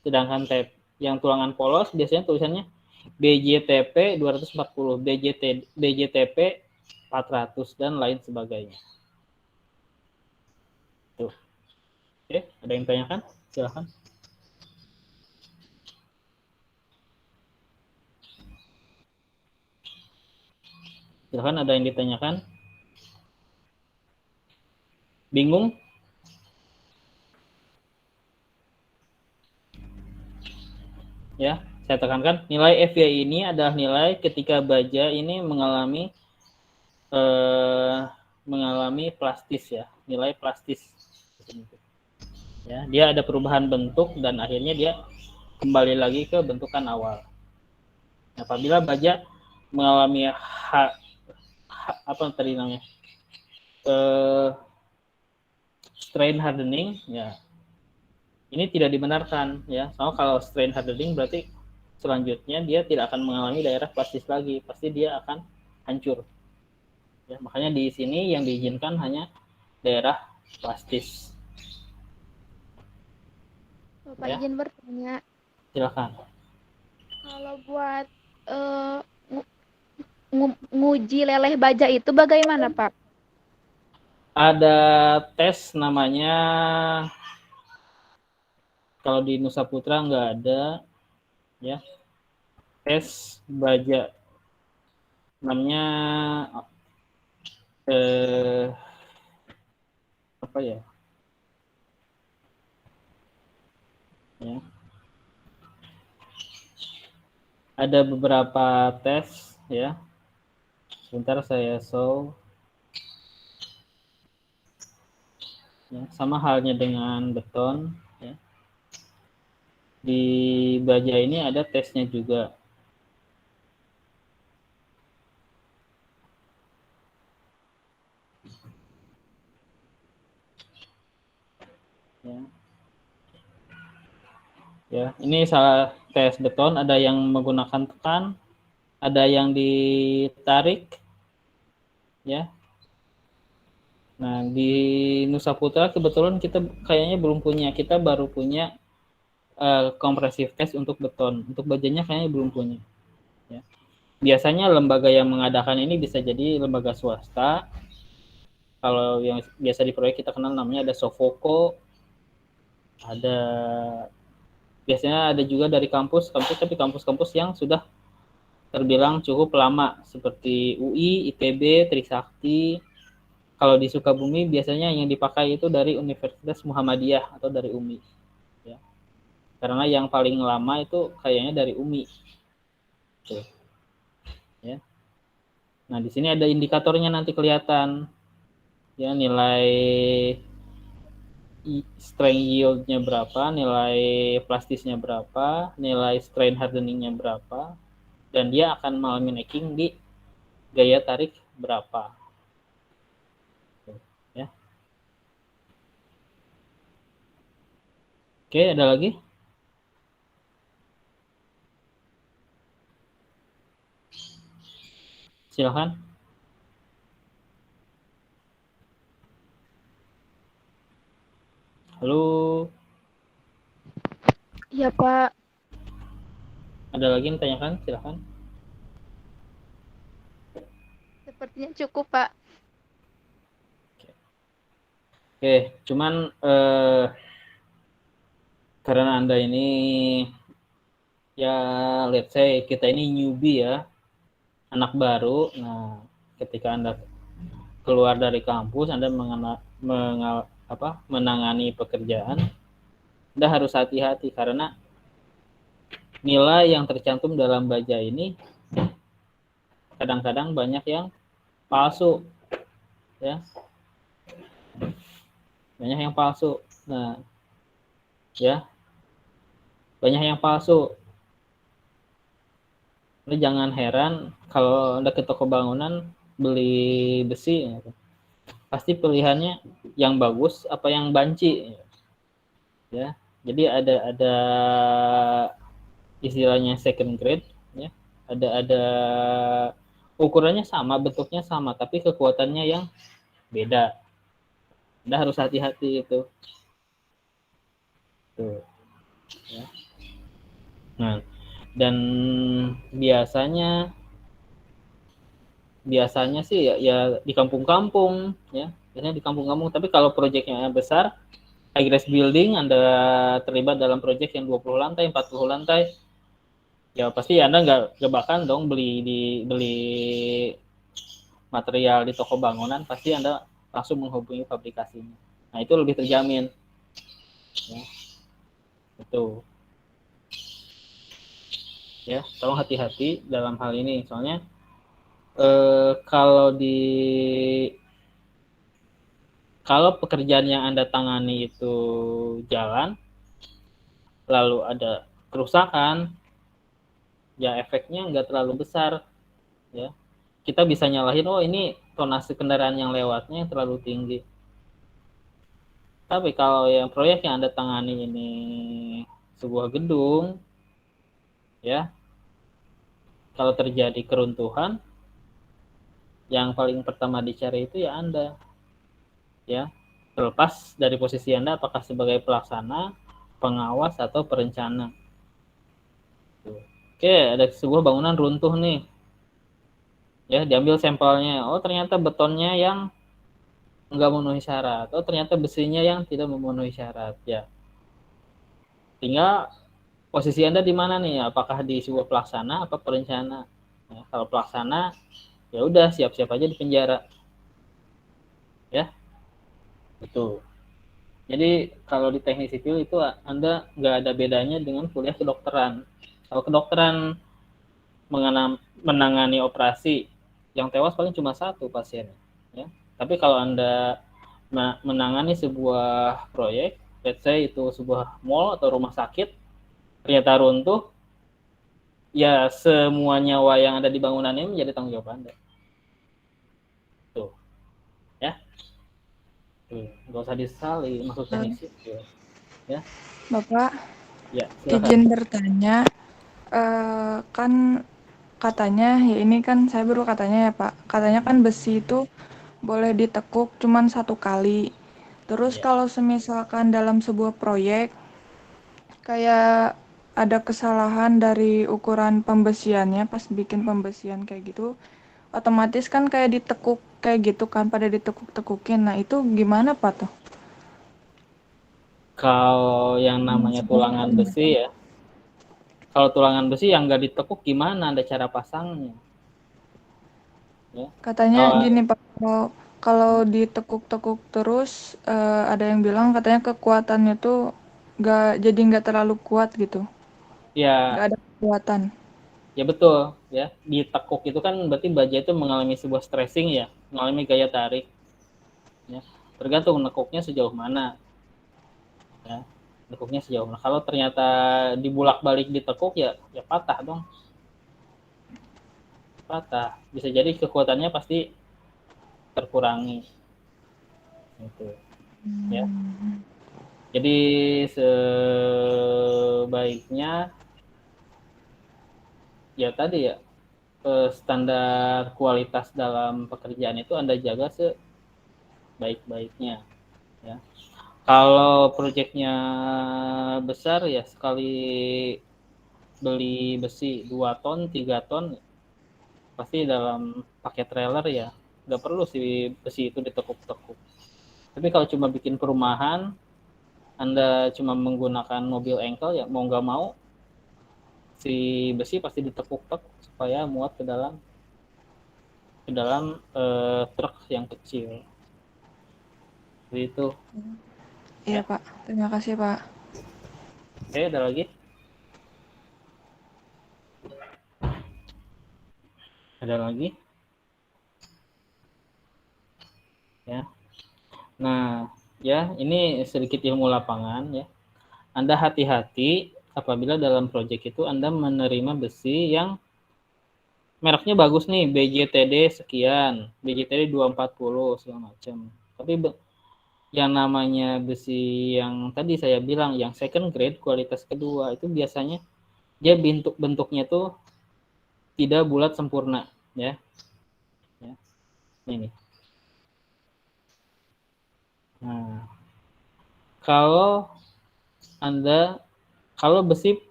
S1: Sedangkan yang tulangan polos biasanya tulisannya BJTP 240, BJTP 400 dan lain sebagainya. Tuh. Oke, ada yang tanyakan? Silakan. Silakan, ada yang ditanyakan? Bingung? Ya, saya tekankan nilai FY ini adalah nilai ketika baja ini mengalami plastis ya, nilai plastis. Ya, dia ada perubahan bentuk dan akhirnya dia kembali lagi ke bentukan awal. Apabila baja mengalami apa tadi namanya strain hardening, ya ini tidak dibenarkan ya. Soalnya kalau strain hardening berarti selanjutnya dia tidak akan mengalami daerah plastis lagi, pasti dia akan hancur. Ya, makanya di sini yang diizinkan hanya daerah plastis.
S2: Bapak
S1: Ya.
S2: izin bertanya,
S1: Silakan.
S2: kalau buat nguji leleh baja itu bagaimana, Pak?
S1: Ada tes namanya, kalau di Nusa Putra nggak ada ya, tes baja namanya apa ya? Ya. Ada beberapa tes ya. Sebentar saya show. Ya, sama halnya dengan beton ya. Di baja ini ada tesnya juga. Ya. Ya, ini salah tes beton, ada yang menggunakan tekan, ada yang ditarik ya. Nah, di Nusa Putra kebetulan kita kayaknya belum punya, kita baru punya compressive test untuk beton. Untuk bajanya kayaknya belum punya. Ya. Biasanya lembaga yang mengadakan ini bisa jadi lembaga swasta. Kalau yang biasa di proyek kita kenal namanya ada Sofoco, ada biasanya ada juga dari kampus, tapi kampus-kampus yang sudah terbilang cukup lama seperti UI, IPB, Trisakti. Kalau di Sukabumi biasanya yang dipakai itu dari Universitas Muhammadiyah atau dari UMI. Ya. Karena yang paling lama itu kayaknya dari UMI. Tuh. Ya. Nah, di sini ada indikatornya nanti kelihatan. Ya, nilai strength yield-nya berapa, nilai plastisnya berapa, nilai strain hardening-nya berapa, dan dia akan mengalami necking di gaya tarik berapa. Ya. Oke, ada lagi? Silahkan. Halo.
S2: Iya, Pak.
S1: Ada lagi yang tanyakan? Silahkan.
S2: Sepertinya cukup, Pak.
S1: Oke, cuman karena Anda ini ya let's say kita ini newbie ya, anak baru. Nah, ketika Anda keluar dari kampus, Anda menangani pekerjaan, Anda harus hati-hati karena nilai yang tercantum dalam baja ini kadang-kadang banyak yang palsu. Ya. Banyak yang palsu. Nah, ya. Banyak yang palsu. Anda jangan heran kalau Anda ke toko bangunan beli besi, pasti pilihannya yang bagus apa yang banci, ya. Jadi ada istilahnya second grade, ya. Ada ukurannya sama, bentuknya sama, tapi kekuatannya yang beda. Anda harus hati-hati itu. Tuh. Ya. Nah, dan biasanya sih ya di kampung-kampung ya, biasanya di kampung-kampung. Tapi kalau proyeknya besar, high rise building, Anda terlibat dalam proyek yang 20 lantai, 40 lantai, ya pasti Anda nggak bahkan dong beli material di toko bangunan, pasti Anda langsung menghubungi fabrikasinya. Nah, itu lebih terjamin. Ya. Itu. Ya, tolong hati-hati dalam hal ini. Soalnya kalau pekerjaan yang Anda tangani itu jalan, lalu ada kerusakan, ya efeknya nggak terlalu besar. Ya, kita bisa nyalahin, oh ini tonase kendaraan yang lewatnya terlalu tinggi. Tapi kalau yang proyek yang Anda tangani ini sebuah gedung, ya, kalau terjadi keruntuhan, yang paling pertama dicari itu ya Anda. Ya, terlepas dari posisi Anda apakah sebagai pelaksana, pengawas atau perencana. Oke, ada sebuah bangunan runtuh nih. Ya, diambil sampelnya. Oh, ternyata betonnya yang enggak memenuhi syarat. Oh, ternyata besinya yang tidak memenuhi syarat. Ya. Tinggal posisi Anda di mana nih? Apakah di sebuah pelaksana atau perencana? Ya, kalau pelaksana, ya udah siap-siap aja di penjara. Ya. Betul. Jadi kalau di teknik sipil itu Anda nggak ada bedanya dengan kuliah kedokteran. Kalau kedokteran menangani operasi, yang tewas paling cuma satu pasien. Ya. Tapi kalau Anda menangani sebuah proyek, let's say itu sebuah mall atau rumah sakit, ternyata runtuh, ya semua nyawa yang ada di bangunan ini menjadi tanggung jawab Anda. Tuh. Ya. Nggak usah disesali masuk teknik sipil. Ya.
S2: Bapak,
S1: Ya, silakan.
S2: izin bertanya, kan katanya, ya ini kan saya baru katanya ya Pak, katanya kan besi itu boleh ditekuk cuman 1 kali. Terus
S1: Ya.
S2: kalau semisalkan dalam sebuah proyek, kayak ada kesalahan dari ukuran pembesiannya pas bikin pembesian kayak gitu, otomatis kan kayak ditekuk kayak gitu kan, pada ditekuk-tekukin. Nah itu gimana Pak tuh?
S1: Kalau yang namanya tulangan besi ya, kalau tulangan besi yang nggak ditekuk gimana Anda cara pasangnya? Ya.
S2: Katanya
S1: Kalau
S2: gini Pak, kalau ditekuk-tekuk terus, ada yang bilang katanya kekuatannya tuh nggak terlalu kuat gitu,
S1: ya,
S2: nggak ada kekuatan.
S1: ya betul ya. Ditekuk itu kan berarti baja itu mengalami sebuah stressing ya, mengalami gaya tarik. Ya. Tergantung nekuknya sejauh mana. Ya. Nekuknya sejauh mana. Kalau ternyata dibulak-balik ditekuk ya patah dong. Patah. Bisa jadi kekuatannya pasti terkurangi. Gitu. Ya. Jadi sebaiknya ya tadi ya standar kualitas dalam pekerjaan itu Anda jaga sebaik-baiknya ya. Kalau proyeknya besar ya sekali beli besi 2 ton, 3 ton pasti dalam pakai trailer ya nggak perlu si besi itu ditekuk-tekuk. Tapi kalau cuma bikin perumahan, Anda cuma menggunakan mobil engkel ya mau nggak mau si besi pasti ditekuk-tekuk supaya muat ke dalam truk yang kecil. Seperti itu.
S2: Iya Pak, terima kasih Pak.
S1: Oke, ada lagi? Ada lagi? Ya. Nah, ya ini sedikit ilmu lapangan ya. Anda hati-hati apabila dalam proyek itu Anda menerima besi yang mereknya bagus nih, BJTD sekian, BJTD 240 segala macam. Tapi yang namanya besi yang tadi saya bilang yang second grade kualitas kedua itu biasanya dia bentuknya tuh tidak bulat sempurna ya. Ini. Nah, kalau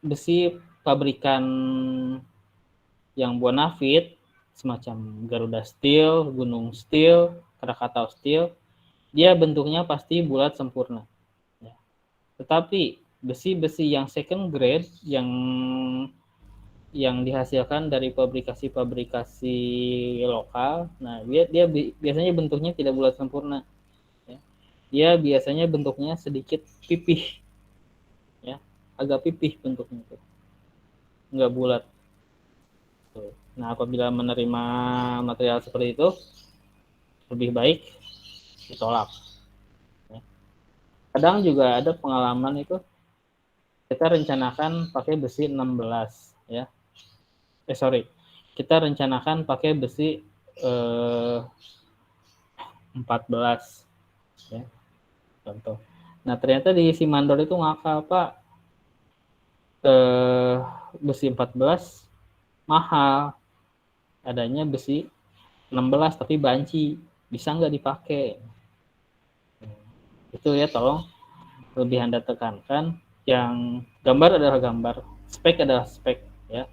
S1: besi pabrikan yang Bonafit semacam Garuda Steel, Gunung Steel, Krakatau Steel, dia bentuknya pasti bulat sempurna. Tetapi besi-besi yang second grade yang yang dihasilkan dari pabrikasi lokal. Nah, dia biasanya bentuknya tidak bulat sempurna. Ya. Dia biasanya bentuknya sedikit pipih, ya, agak pipih bentuknya itu, nggak bulat. Nah, apabila menerima material seperti itu, lebih baik ditolak. Ya. Kadang juga ada pengalaman itu kita rencanakan pakai besi 16, ya. Kita rencanakan pakai besi 14, ya, contoh. Nah, ternyata di Simandor itu ngakal, Pak. Besi 14 mahal, adanya besi 16 tapi banci, bisa nggak dipakai? Itu ya, tolong lebih Anda tekankan, yang gambar adalah gambar, spek adalah spek, ya.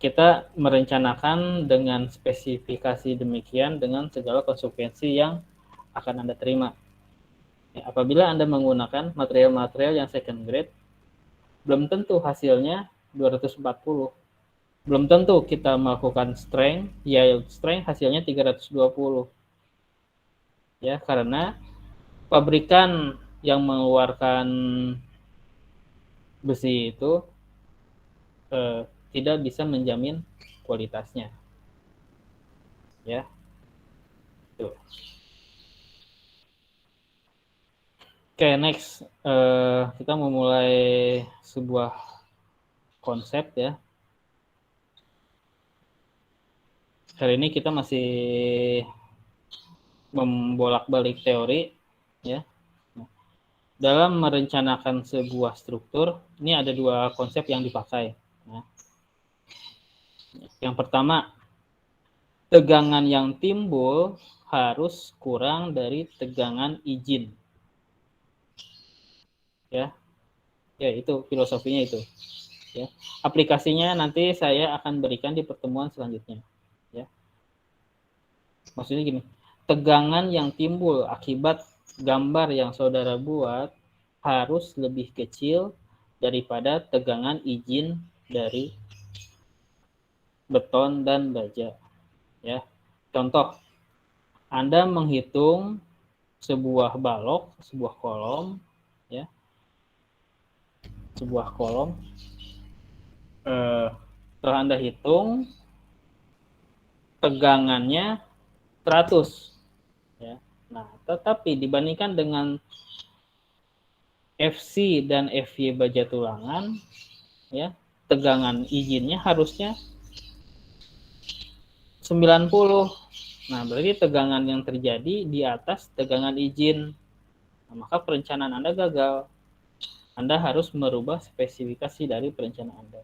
S1: Kita merencanakan dengan spesifikasi demikian dengan segala konsekuensi yang akan Anda terima. Ya, apabila Anda menggunakan material-material yang second grade, belum tentu hasilnya 240. Belum tentu kita melakukan strength, yield strength hasilnya 320. Ya, karena pabrikan yang mengeluarkan besi itu tidak bisa menjamin kualitasnya. Ya. Tuh. Oke, next. Kita memulai sebuah konsep, ya. Hari ini kita masih membolak-balik teori, ya. Dalam merencanakan sebuah struktur, ini ada dua konsep yang dipakai. Ya. Yang pertama, tegangan yang timbul harus kurang dari tegangan izin. Ya, itu filosofinya itu. Ya. Aplikasinya nanti saya akan berikan di pertemuan selanjutnya. Ya. Maksudnya gini, tegangan yang timbul akibat gambar yang saudara buat harus lebih kecil daripada tegangan izin dari beton dan baja. Ya. Contoh, Anda menghitung sebuah balok, sebuah kolom, ya, sebuah kolom. Setelah Anda hitung, tegangannya 100. Ya. Nah, tetapi dibandingkan dengan FC dan FY baja tulangan, ya, tegangan izinnya harusnya 90. Nah, berarti tegangan yang terjadi di atas tegangan izin. Nah, maka perencanaan Anda gagal. Anda harus merubah spesifikasi dari perencanaan Anda.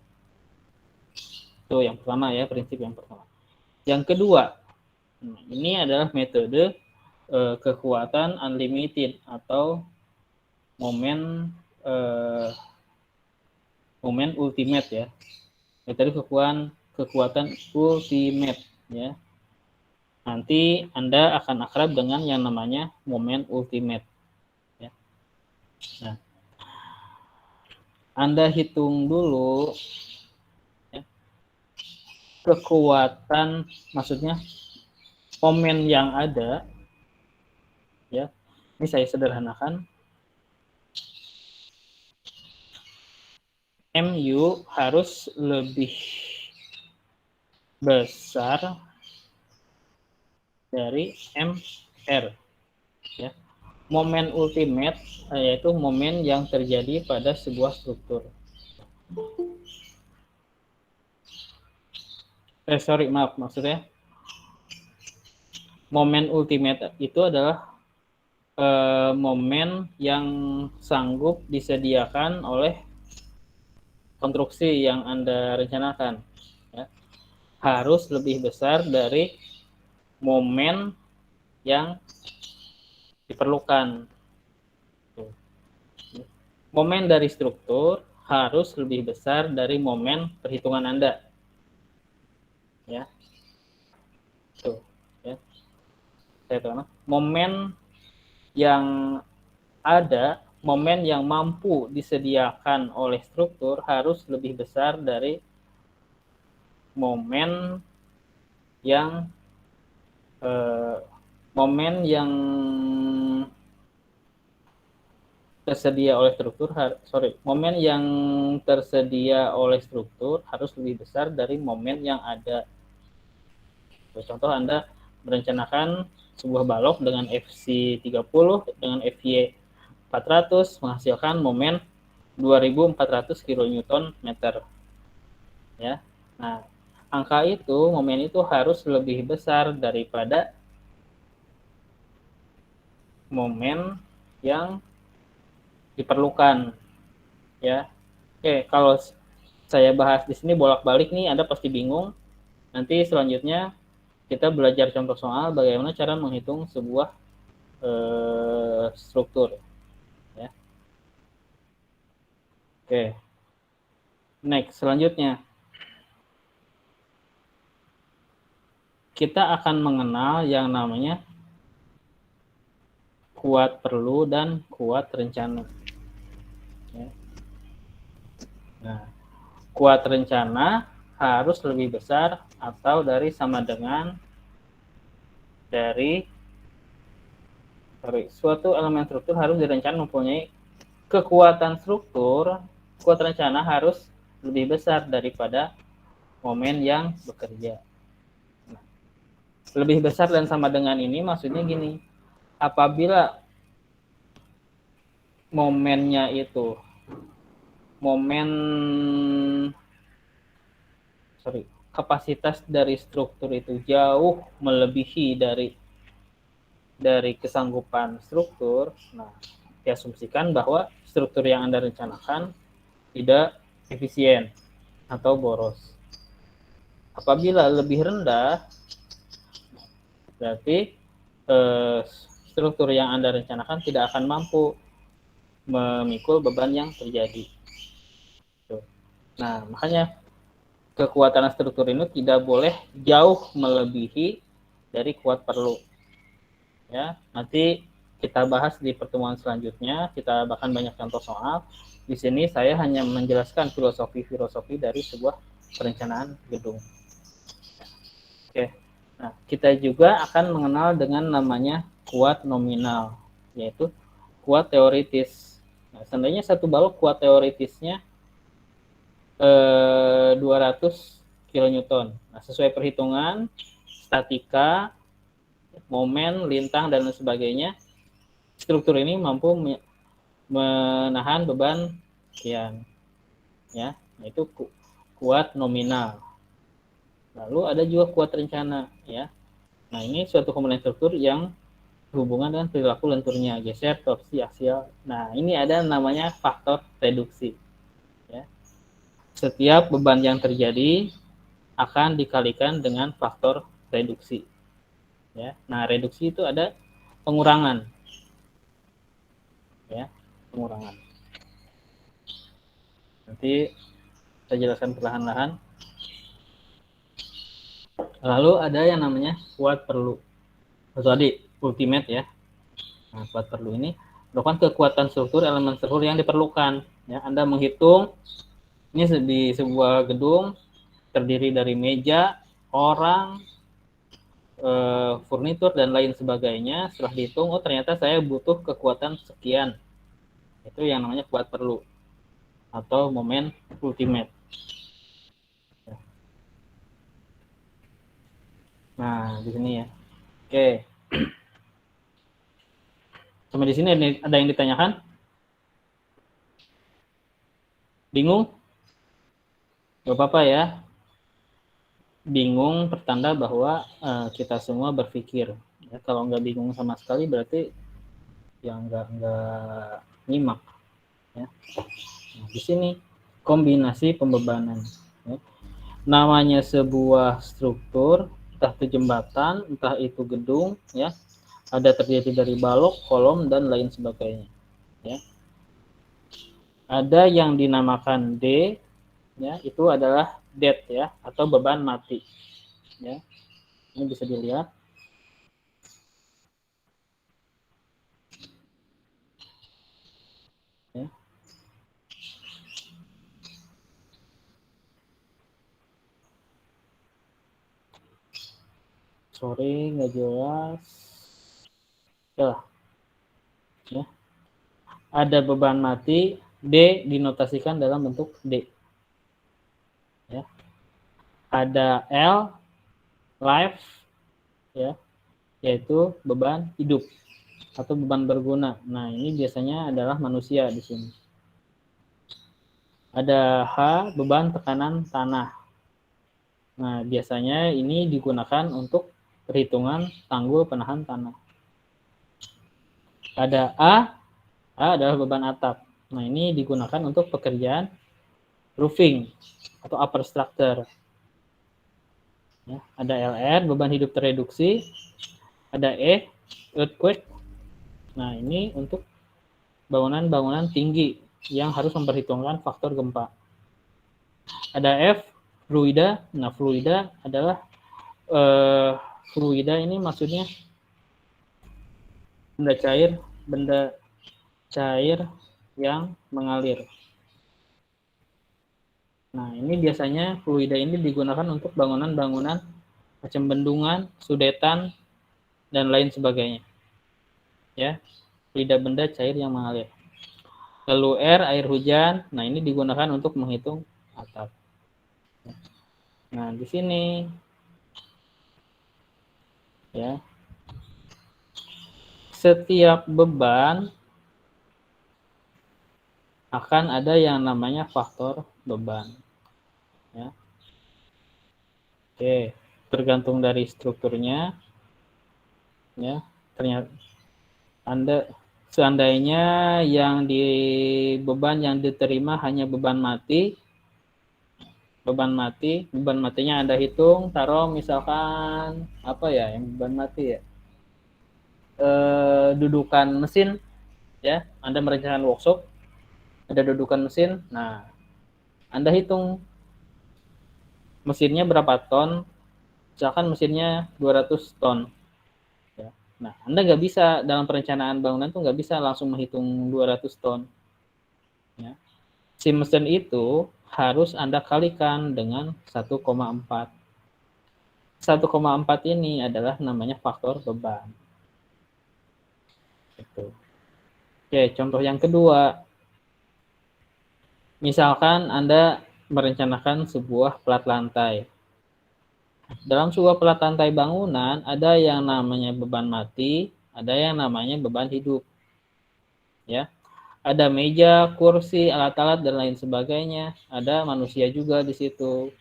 S1: Itu yang pertama, ya, prinsip yang pertama. Yang kedua, ini adalah metode kekuatan unlimited atau momen ultimate, ya. Metode kekuatan ultimate, ya. Nanti Anda akan akrab dengan yang namanya momen ultimate. Ya. Nah, Anda hitung dulu, ya, kekuatan, maksudnya momen yang ada, ya. Ini saya sederhanakan. MU harus lebih besar dari MR, ya. Momen ultimate yaitu momen yang terjadi pada sebuah struktur. Maksudnya momen ultimate itu adalah momen yang sanggup disediakan oleh konstruksi yang Anda rencanakan, ya. Harus lebih besar dari momen yang diperlukan. Momen dari struktur harus lebih besar dari momen perhitungan Anda. Ya. Tuh, ya. Saya tahu, momen yang ada momen yang mampu disediakan oleh struktur harus lebih besar dari momen yang tersedia oleh struktur momen yang tersedia oleh struktur harus lebih besar dari momen yang ada. Contoh, Anda merencanakan sebuah balok dengan FC 30 dengan FY 400 menghasilkan momen 2400 kN meter. Ya. Nah, angka itu, momen itu harus lebih besar daripada momen yang diperlukan, ya. Oke, kalau saya bahas di sini bolak-balik nih, Anda pasti bingung. Nanti selanjutnya kita belajar contoh soal bagaimana cara menghitung sebuah struktur, ya. Oke, next, selanjutnya kita akan mengenal yang namanya kuat perlu dan kuat rencana. Ya. Nah, kuat rencana harus lebih besar atau dari sama dengan suatu elemen struktur harus direncanakan mempunyai kekuatan struktur, kuat rencana harus lebih besar daripada momen yang bekerja. Nah, lebih besar dan sama dengan ini maksudnya gini, apabila momennya itu kapasitas dari struktur itu jauh melebihi dari kesanggupan struktur, nah diasumsikan bahwa struktur yang Anda rencanakan tidak efisien atau boros. Apabila lebih rendah, berarti struktur yang Anda rencanakan tidak akan mampu memikul beban yang terjadi. Nah, makanya kekuatan struktur ini tidak boleh jauh melebihi dari kuat perlu. Ya, nanti kita bahas di pertemuan selanjutnya, kita bahkan banyak contoh soal. Di sini saya hanya menjelaskan filosofi dari sebuah perencanaan gedung. Oke. Nah, kita juga akan mengenal dengan namanya kuat nominal, yaitu kuat teoritis. Nah, seandainya satu balok kuat teoritisnya 200 kN. Nah, sesuai perhitungan statika, momen, lintang, dan lain sebagainya, struktur ini mampu menahan beban sekian. Ya, itu kuat nominal. Lalu ada juga kuat rencana, ya. Nah, ini suatu komponen struktur yang berhubungan dengan perilaku lenturnya, geser, torsi, aksial. Nah, ini ada namanya faktor reduksi. Ya. Setiap beban yang terjadi akan dikalikan dengan faktor reduksi. Ya. Nah, reduksi itu ada pengurangan. Ya, pengurangan. Nanti saya jelaskan perlahan-lahan. Lalu ada yang namanya kuat perlu. Tadi ultimate, ya. Nah, kuat perlu ini merupakan kekuatan struktur elemen struktur yang diperlukan. Ya, Anda menghitung ini di sebuah gedung terdiri dari meja, orang, furnitur, dan lain sebagainya. Setelah dihitung, oh ternyata saya butuh kekuatan sekian. Itu yang namanya kuat perlu atau momen ultimate. Nah, di sini ya. Oke. Sampai di sini ada yang ditanyakan? Bingung? Gak apa-apa ya. Bingung pertanda bahwa kita semua berpikir. Ya, kalau nggak bingung sama sekali berarti ya nggak nyimak. Ya. Nah, di sini kombinasi pembebanan. Ya. Namanya sebuah struktur, entah itu jembatan, entah itu gedung, ya, ada terdiri dari balok, kolom, dan lain sebagainya. Ya. Ada yang dinamakan D, ya, itu adalah dead, ya, atau beban mati. Ya. Ini bisa dilihat. Sorry, nggak jelas. Ya, ya. Ada beban mati, D dinotasikan dalam bentuk D. Ya. Ada L, life, ya, yaitu beban hidup atau beban berguna. Nah, ini biasanya adalah manusia di sini. Ada H, beban tekanan tanah. Nah, biasanya ini digunakan untuk perhitungan tanggul penahan tanah. Ada A adalah beban atap. Nah, ini digunakan untuk pekerjaan roofing atau upper structure. Ya, ada LR, beban hidup tereduksi. Ada E, earthquake. Nah, ini untuk bangunan-bangunan tinggi yang harus memperhitungkan faktor gempa. Ada F, fluida. Nah, fluida adalah fluida ini maksudnya benda cair yang mengalir. Nah, ini biasanya fluida ini digunakan untuk bangunan-bangunan macam bendungan, sudetan, dan lain sebagainya. Ya, fluida benda cair yang mengalir. Lalu R, air hujan. Nah, ini digunakan untuk menghitung atap. Nah, di sini ya, setiap beban akan ada yang namanya faktor beban. Ya. Oke, tergantung dari strukturnya. Ya, ternyata seandainya yang beban yang diterima hanya beban matinya Anda hitung, taruh misalkan apa ya yang beban mati ya, dudukan mesin, ya, Anda merencanakan workshop, ada dudukan mesin, nah Anda hitung mesinnya berapa ton, misalkan mesinnya 200 ton. Ya. Nah, Anda nggak bisa dalam perencanaan bangunan tuh nggak bisa langsung menghitung 200 ton. Ya. Si mesin itu harus Anda kalikan dengan 1,4. 1,4 ini adalah namanya faktor beban. Gitu. Oke, contoh yang kedua. Misalkan Anda merencanakan sebuah plat lantai. Dalam sebuah plat lantai bangunan, ada yang namanya beban mati, ada yang namanya beban hidup. Ya. Ada meja, kursi, alat-alat, dan lain sebagainya. Ada manusia juga di situ.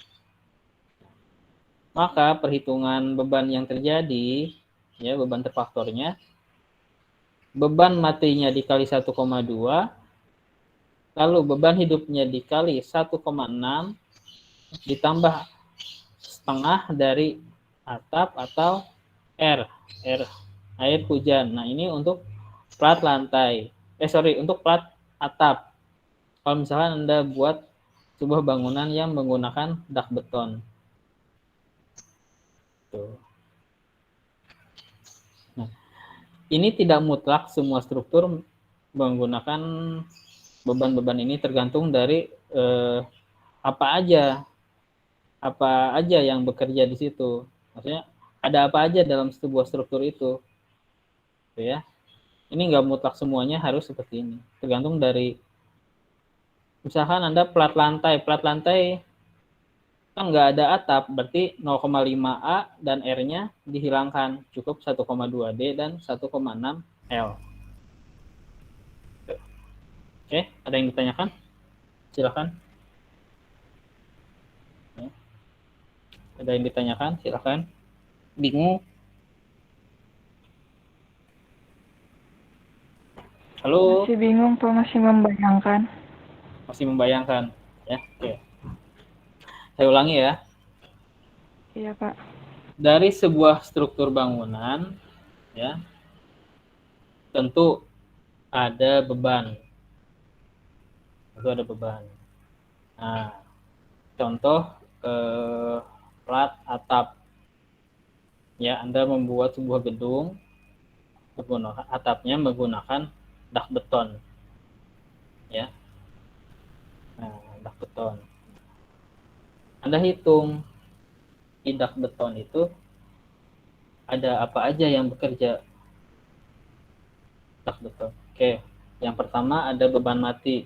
S1: Maka perhitungan beban yang terjadi, ya, beban terfaktornya, beban matinya dikali 1,2, lalu beban hidupnya dikali 1,6, ditambah setengah dari atap atau R air hujan. Nah, ini untuk plat lantai. Untuk plat atap. Kalau misalkan Anda buat sebuah bangunan yang menggunakan dak beton. Tuh. Nah, ini tidak mutlak semua struktur menggunakan beban-beban ini, tergantung dari apa aja yang bekerja di situ. Maksudnya ada apa aja dalam sebuah struktur itu. Gitu ya. Ini nggak mutlak semuanya harus seperti ini. Tergantung dari, misalkan Anda plat lantai kan nggak ada atap, berarti 0,5 A dan R-nya dihilangkan, cukup 1,2 D dan 1,6 L. Oke, ada yang ditanyakan? Silakan. Ada yang ditanyakan? Silakan. Bingung? Halo?
S2: Masih bingung Pak, masih membayangkan.
S1: Masih membayangkan? Ya, oke. Saya ulangi ya.
S2: Iya Pak.
S1: Dari sebuah struktur bangunan, ya, tentu ada beban. Nah, contoh plat atap. Ya, Anda membuat sebuah gedung, atapnya menggunakan dak beton. Ya. Nah, dak beton. Anda hitung di dak beton itu ada apa aja yang bekerja dak beton. Oke, yang pertama ada beban mati.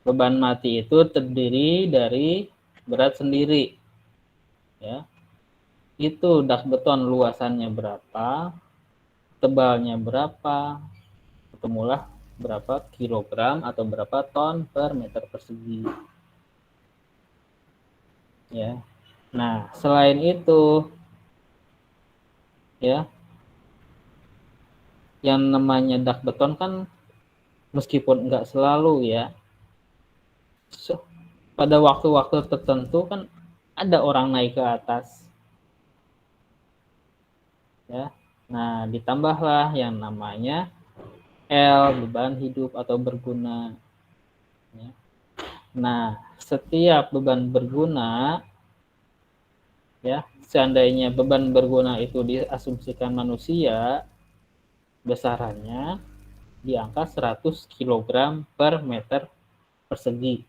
S1: Beban mati itu terdiri dari berat sendiri, ya. Itu dak beton luasannya berapa, tebalnya berapa, ketemulah berapa kilogram atau berapa ton per meter persegi. Ya. Nah, selain itu, ya, yang namanya dak beton kan meskipun enggak selalu ya, pada waktu-waktu tertentu kan ada orang naik ke atas, ya. Nah, ditambahlah yang namanya L, beban hidup atau berguna. Ya. Nah, setiap beban berguna, ya, seandainya beban berguna itu diasumsikan manusia, besarannya di angka 100 kg per meter persegi.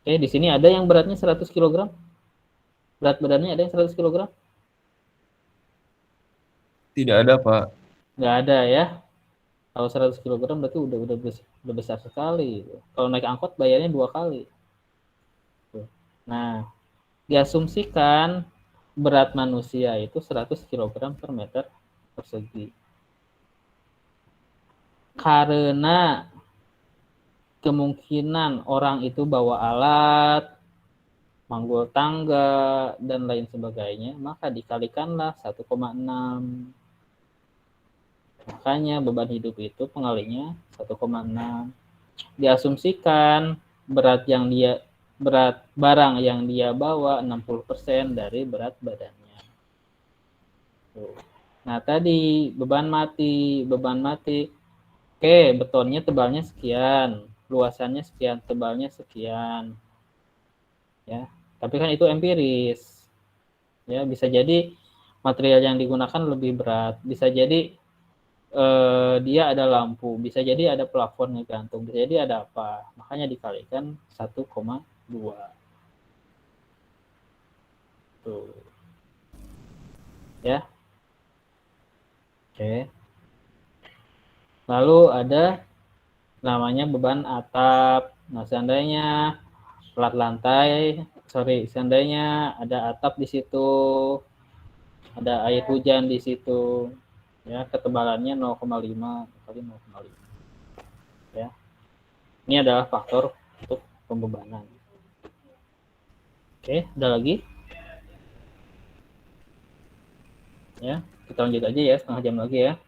S1: Oke, di sini ada yang beratnya 100 kg? Berat badannya ada yang 100 kg?
S3: Tidak ada, Pak.
S1: Nggak ada ya. Kalau 100 kg berarti udah besar sekali. Kalau naik angkot bayarnya 2 kali. Nah, diasumsikan berat manusia itu 100 kg per meter persegi. Karena kemungkinan orang itu bawa alat, manggul tangga, dan lain sebagainya, maka dikalikanlah 1,6. Makanya beban hidup itu pengalinya 1,6. Diasumsikan berat barang yang dia bawa 60% dari berat badannya. Nah, tadi beban mati. Oke, betonnya tebalnya sekian, luasannya sekian, tebalnya sekian. Ya, tapi kan itu empiris. Ya, bisa jadi material yang digunakan lebih berat, bisa jadi dia ada lampu, bisa jadi ada plafon ngegantung, bisa jadi ada apa. Makanya dikalikan 1,2. Tuh. Ya. Oke. Lalu ada namanya beban atap. Nah, seandainya seandainya ada atap di situ, ada air hujan di situ, ya, ketebalannya 0,5 kali 0,5. Ya. Ini adalah faktor untuk pembebanan. Oke, ada lagi? Ya, kita lanjut aja ya, setengah jam lagi ya.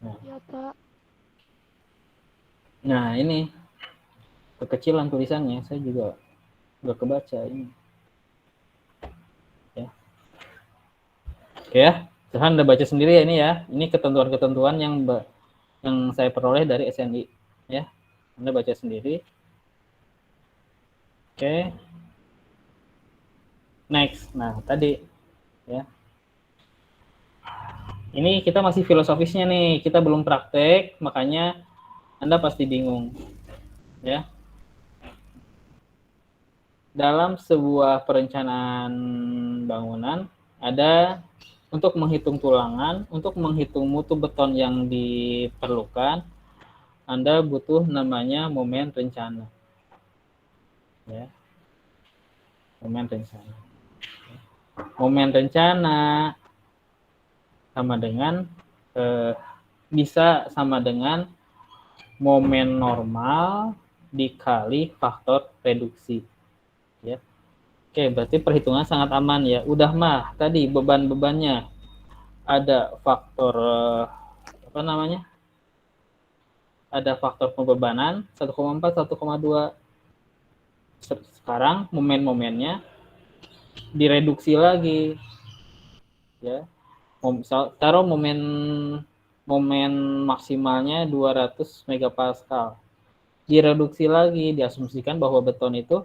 S6: Ya, Pak.
S1: Nah, ini kekecilan tulisannya, saya juga udah kebaca ini. Ya. Oke ya, Tuhan udah baca sendiri ya ini ya. Ini ketentuan-ketentuan yang saya peroleh dari SNI ya. Anda baca sendiri. Oke. Next. Nah, tadi ya. Ini kita masih filosofisnya nih, kita belum praktek, makanya Anda pasti bingung. Ya. Dalam sebuah perencanaan bangunan ada untuk menghitung tulangan, untuk menghitung mutu beton yang diperlukan, Anda butuh namanya momen rencana. Ya. Momen rencana. Momen rencana sama dengan bisa sama dengan momen normal dikali faktor reduksi. Ya. Oke, berarti perhitungan sangat aman ya. Udah mah tadi beban-bebannya ada faktor apa namanya? Ada faktor pembebanan 1,4, 1,2. Sekarang momen-momennya direduksi lagi. Ya. Taruh momen maksimalnya 200 megapascal. Direduksi lagi, diasumsikan bahwa beton itu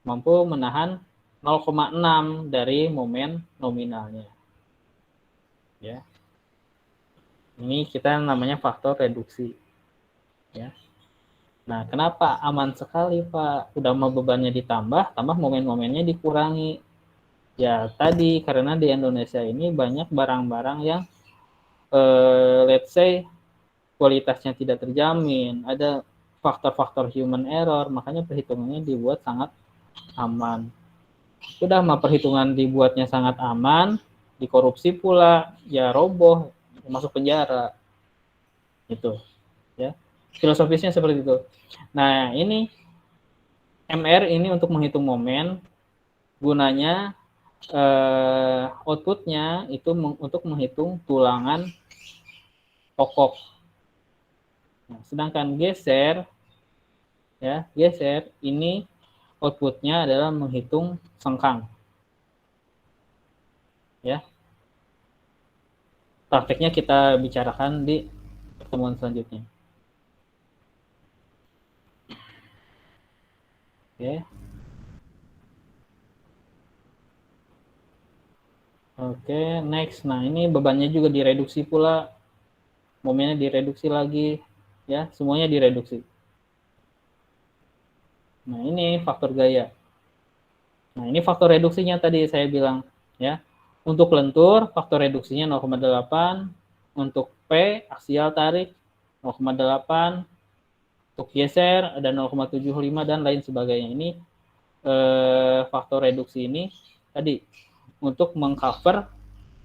S1: mampu menahan 0,6 dari momen nominalnya. Ya. Ini kita namanya faktor reduksi. Ya. Nah, kenapa aman sekali, Pak? Udah mau bebannya ditambah, tambah momen-momennya dikurangi. Ya, tadi karena di Indonesia ini banyak barang-barang yang let's say kualitasnya tidak terjamin, ada faktor-faktor human error, makanya perhitungannya dibuat sangat aman. Sudah mah perhitungan dibuatnya sangat aman, dikorupsi pula, ya roboh, masuk penjara. Gitu, ya. Filosofisnya seperti itu. Nah, ini MR ini untuk menghitung momen, gunanya outputnya itu untuk menghitung tulangan pokok. Nah, sedangkan geser, ya geser ini outputnya adalah menghitung sengkang. Ya, prakteknya kita bicarakan di pertemuan selanjutnya. Oke. Oke, next. Nah, ini bebannya juga direduksi pula. Momennya direduksi lagi, ya, semuanya direduksi. Nah, ini faktor gaya. Nah, ini faktor reduksinya tadi saya bilang, ya. Untuk lentur, faktor reduksinya 0,8. Untuk P, aksial tarik, 0,8. Untuk geser, ada 0,75 dan lain sebagainya. Ini faktor reduksi ini tadi untuk mengcover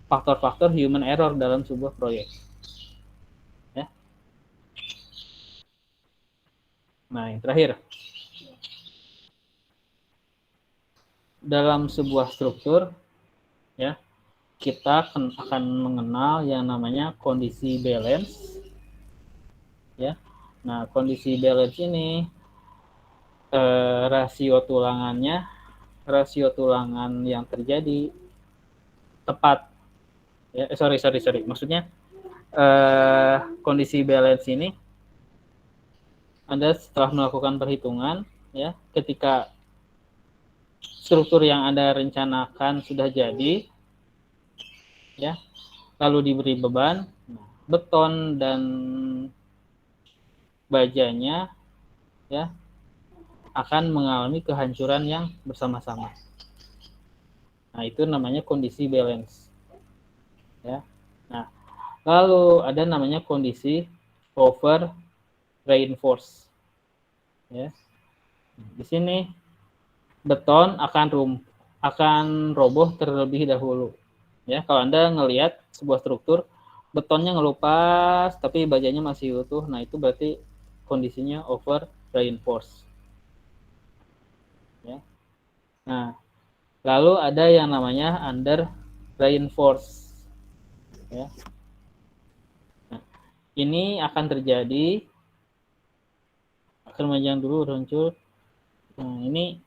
S1: faktor-faktor human error dalam sebuah proyek. Ya. Nah, yang terakhir. Dalam sebuah struktur, ya, kita akan mengenal yang namanya kondisi balance, ya. Nah, kondisi balance ini rasio tulangan yang terjadi tepat, ya. Sorry, maksudnya kondisi balance ini Anda setelah melakukan perhitungan, ya, ketika struktur yang Anda rencanakan sudah jadi, ya, lalu diberi beban, beton dan bajanya, ya, akan mengalami kehancuran yang bersama-sama. Nah, itu namanya kondisi balance, ya. Nah, lalu ada namanya kondisi over reinforce, ya. Di sini beton akan roboh terlebih dahulu, ya. Kalau Anda ngelihat sebuah struktur betonnya ngelupas tapi bajanya masih utuh, nah itu berarti kondisinya over reinforce, ya. Nah, lalu ada yang namanya under reinforce, ya. Nah, ini akan terjadi, akan panjang dulu muncul. Nah, ini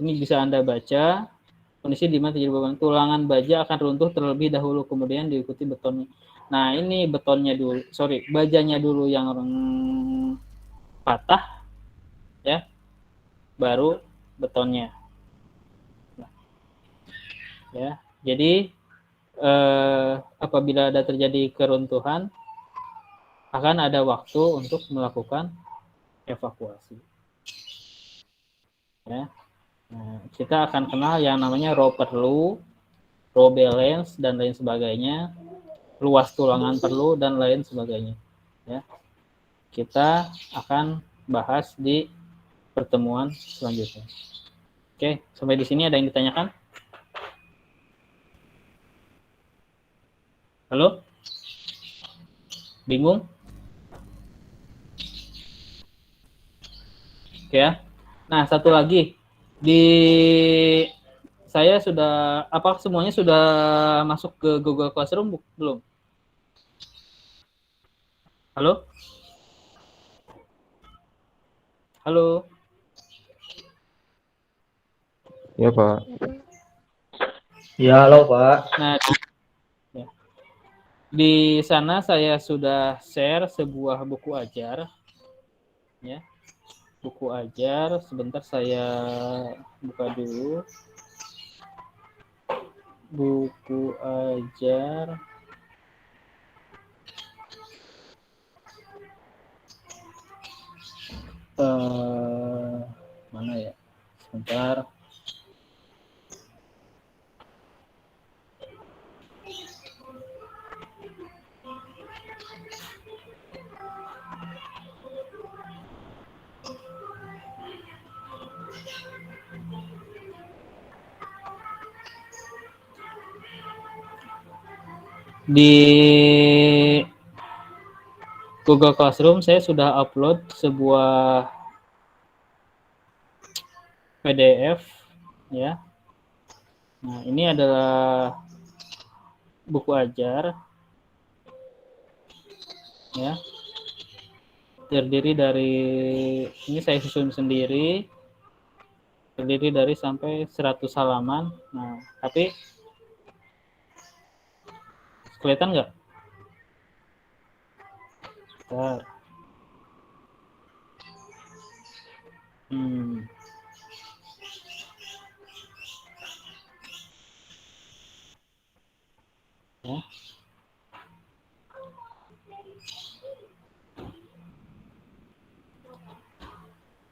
S1: ini bisa Anda baca kondisi di mana terjadi beban tulangan baja akan runtuh terlebih dahulu kemudian diikuti betonnya. Nah, ini bajanya dulu yang patah, ya, baru betonnya. Nah, ya, jadi apabila ada terjadi keruntuhan akan ada waktu untuk melakukan evakuasi, ya. Nah, kita akan kenal yang namanya raw perlu, raw balance dan lain sebagainya, luas tulangan perlu dan lain sebagainya, ya. Kita akan bahas di pertemuan selanjutnya. Oke, sampai di sini ada yang ditanyakan? Halo? Bingung? Oke, ya. Nah, satu lagi. Saya sudah, semuanya sudah masuk ke Google Classroom belum? Halo? Halo?
S3: Ya, Pak.
S4: Ya, halo Pak.
S1: Nah, di sana saya sudah share sebuah buku ajar, ya. Buku ajar, sebentar saya buka dulu. Buku ajar Mana ya? Sebentar. Di Google Classroom saya sudah upload sebuah PDF ya. Nah, ini adalah buku ajar ya. Terdiri dari, ini saya susun sendiri, terdiri dari sampai 100 halaman. Nah, tapi kelihatan nggak? Bentar. Ya.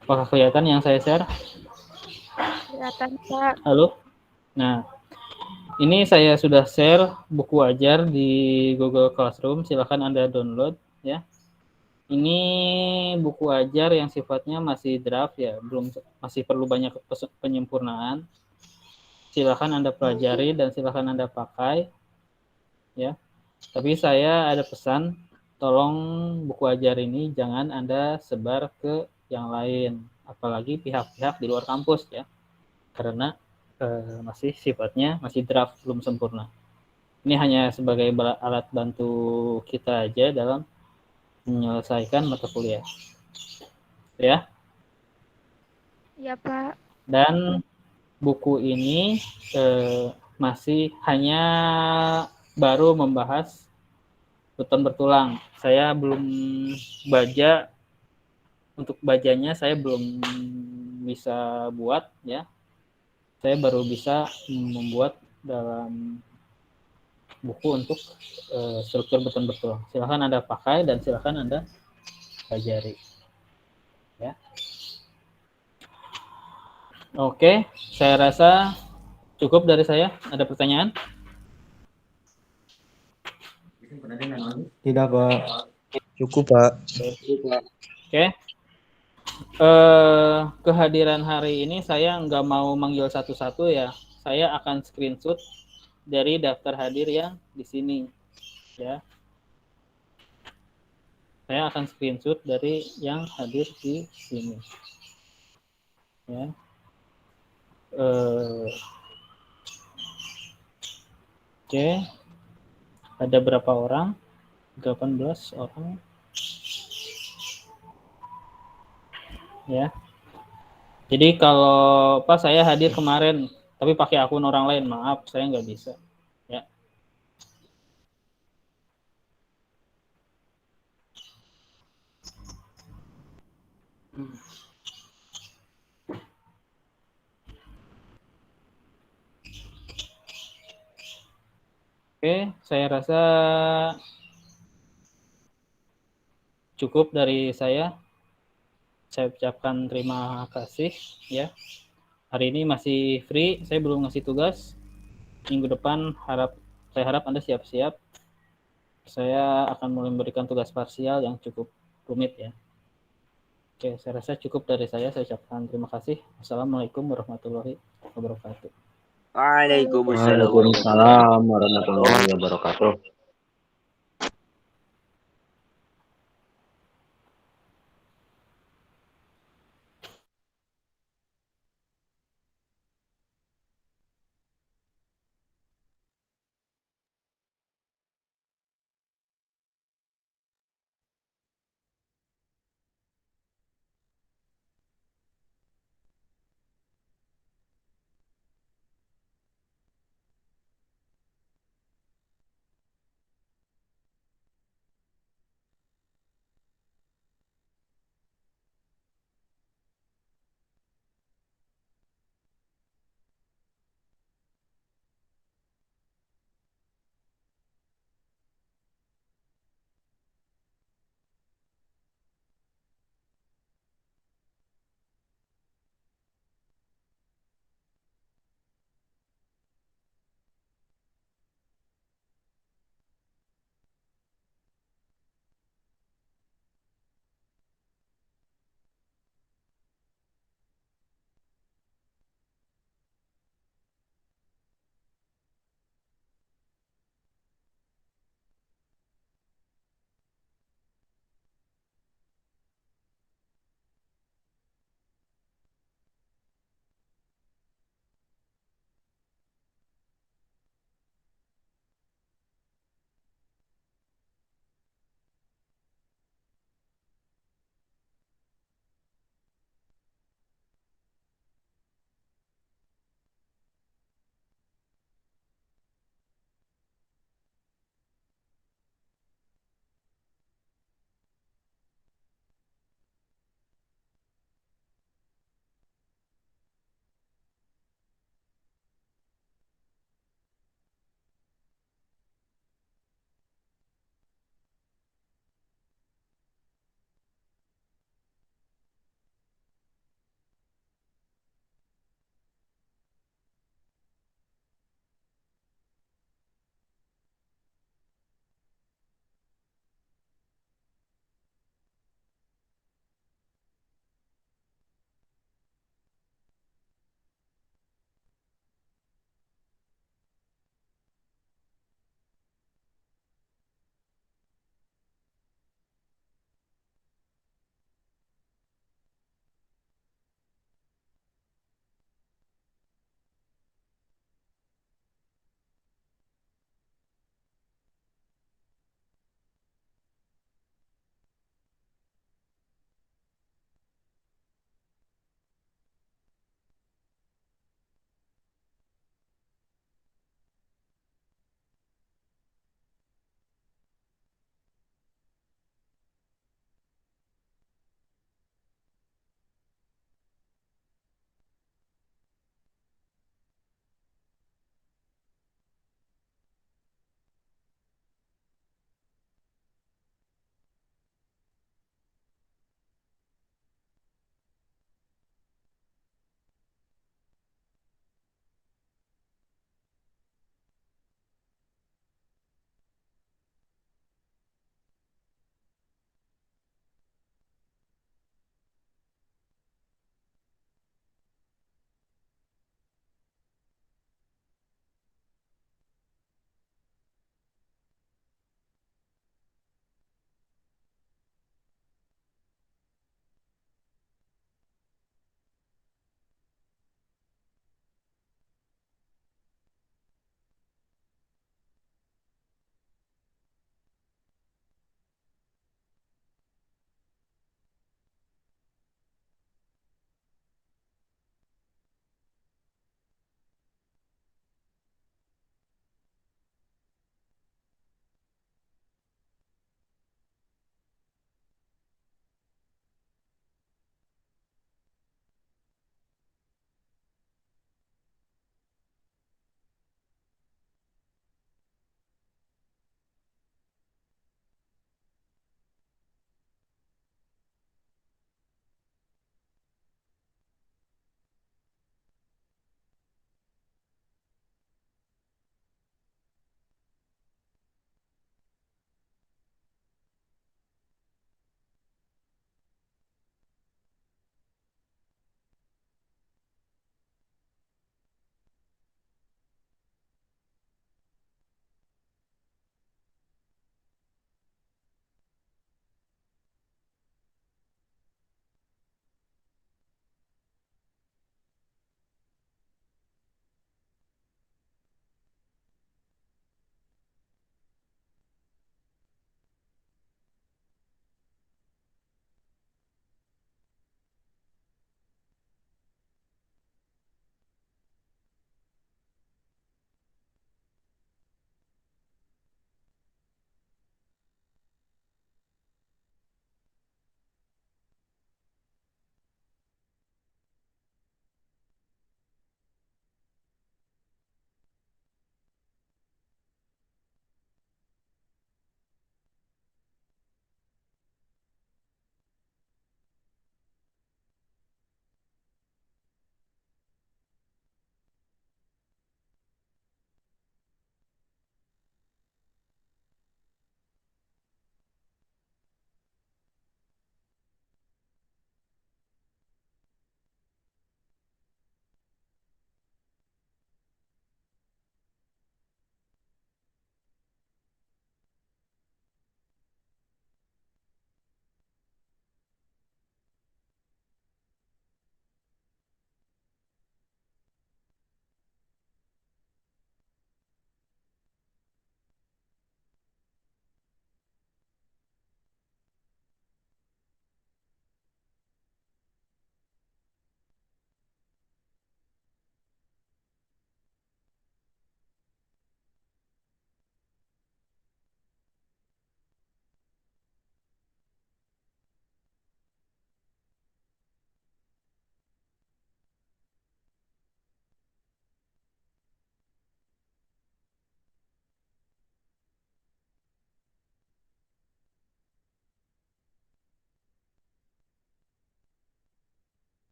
S1: Apakah kelihatan yang saya share?
S6: Kelihatan, Pak.
S1: Halo? Nah, ini saya sudah share buku ajar di Google Classroom. Silakan Anda download ya. Ini buku ajar yang sifatnya masih draft ya, masih perlu banyak penyempurnaan. Silakan Anda pelajari dan silakan Anda pakai ya. Tapi saya ada pesan, tolong buku ajar ini jangan Anda sebar ke yang lain, apalagi pihak-pihak di luar kampus ya. Karena masih sifatnya masih draft, belum sempurna. Ini hanya sebagai alat bantu kita aja dalam menyelesaikan mata kuliah. Ya.
S6: Iya, Pak.
S1: Dan buku ini masih hanya baru membahas beton bertulang. Saya belum baja, untuk bajanya saya belum bisa buat ya. Saya baru bisa membuat dalam buku untuk struktur beton bertulang. Silakan Anda pakai dan silakan Anda pelajari. Ya. Oke, saya rasa cukup dari saya. Ada pertanyaan?
S3: Tidak, Pak.
S7: Cukup, Pak.
S1: Oke. Kehadiran hari ini saya nggak mau manggil satu-satu ya. Saya akan screenshot dari daftar hadir yang di sini ya. Saya akan screenshot dari yang hadir di sini ya. Oke. Ada berapa orang? 18 orang ya. Jadi kalau saya hadir kemarin tapi pakai akun orang lain, maaf saya nggak bisa ya. Oke, saya rasa cukup dari saya. Saya ucapkan terima kasih ya. Hari ini masih free, saya belum ngasih tugas. Minggu depan saya harap Anda siap-siap. Saya akan memberikan tugas parsial yang cukup rumit ya. Oke, saya rasa cukup dari saya. Saya ucapkan terima kasih. Wassalamualaikum warahmatullahi wabarakatuh.
S7: Waalaikumsalam warahmatullahi wabarakatuh.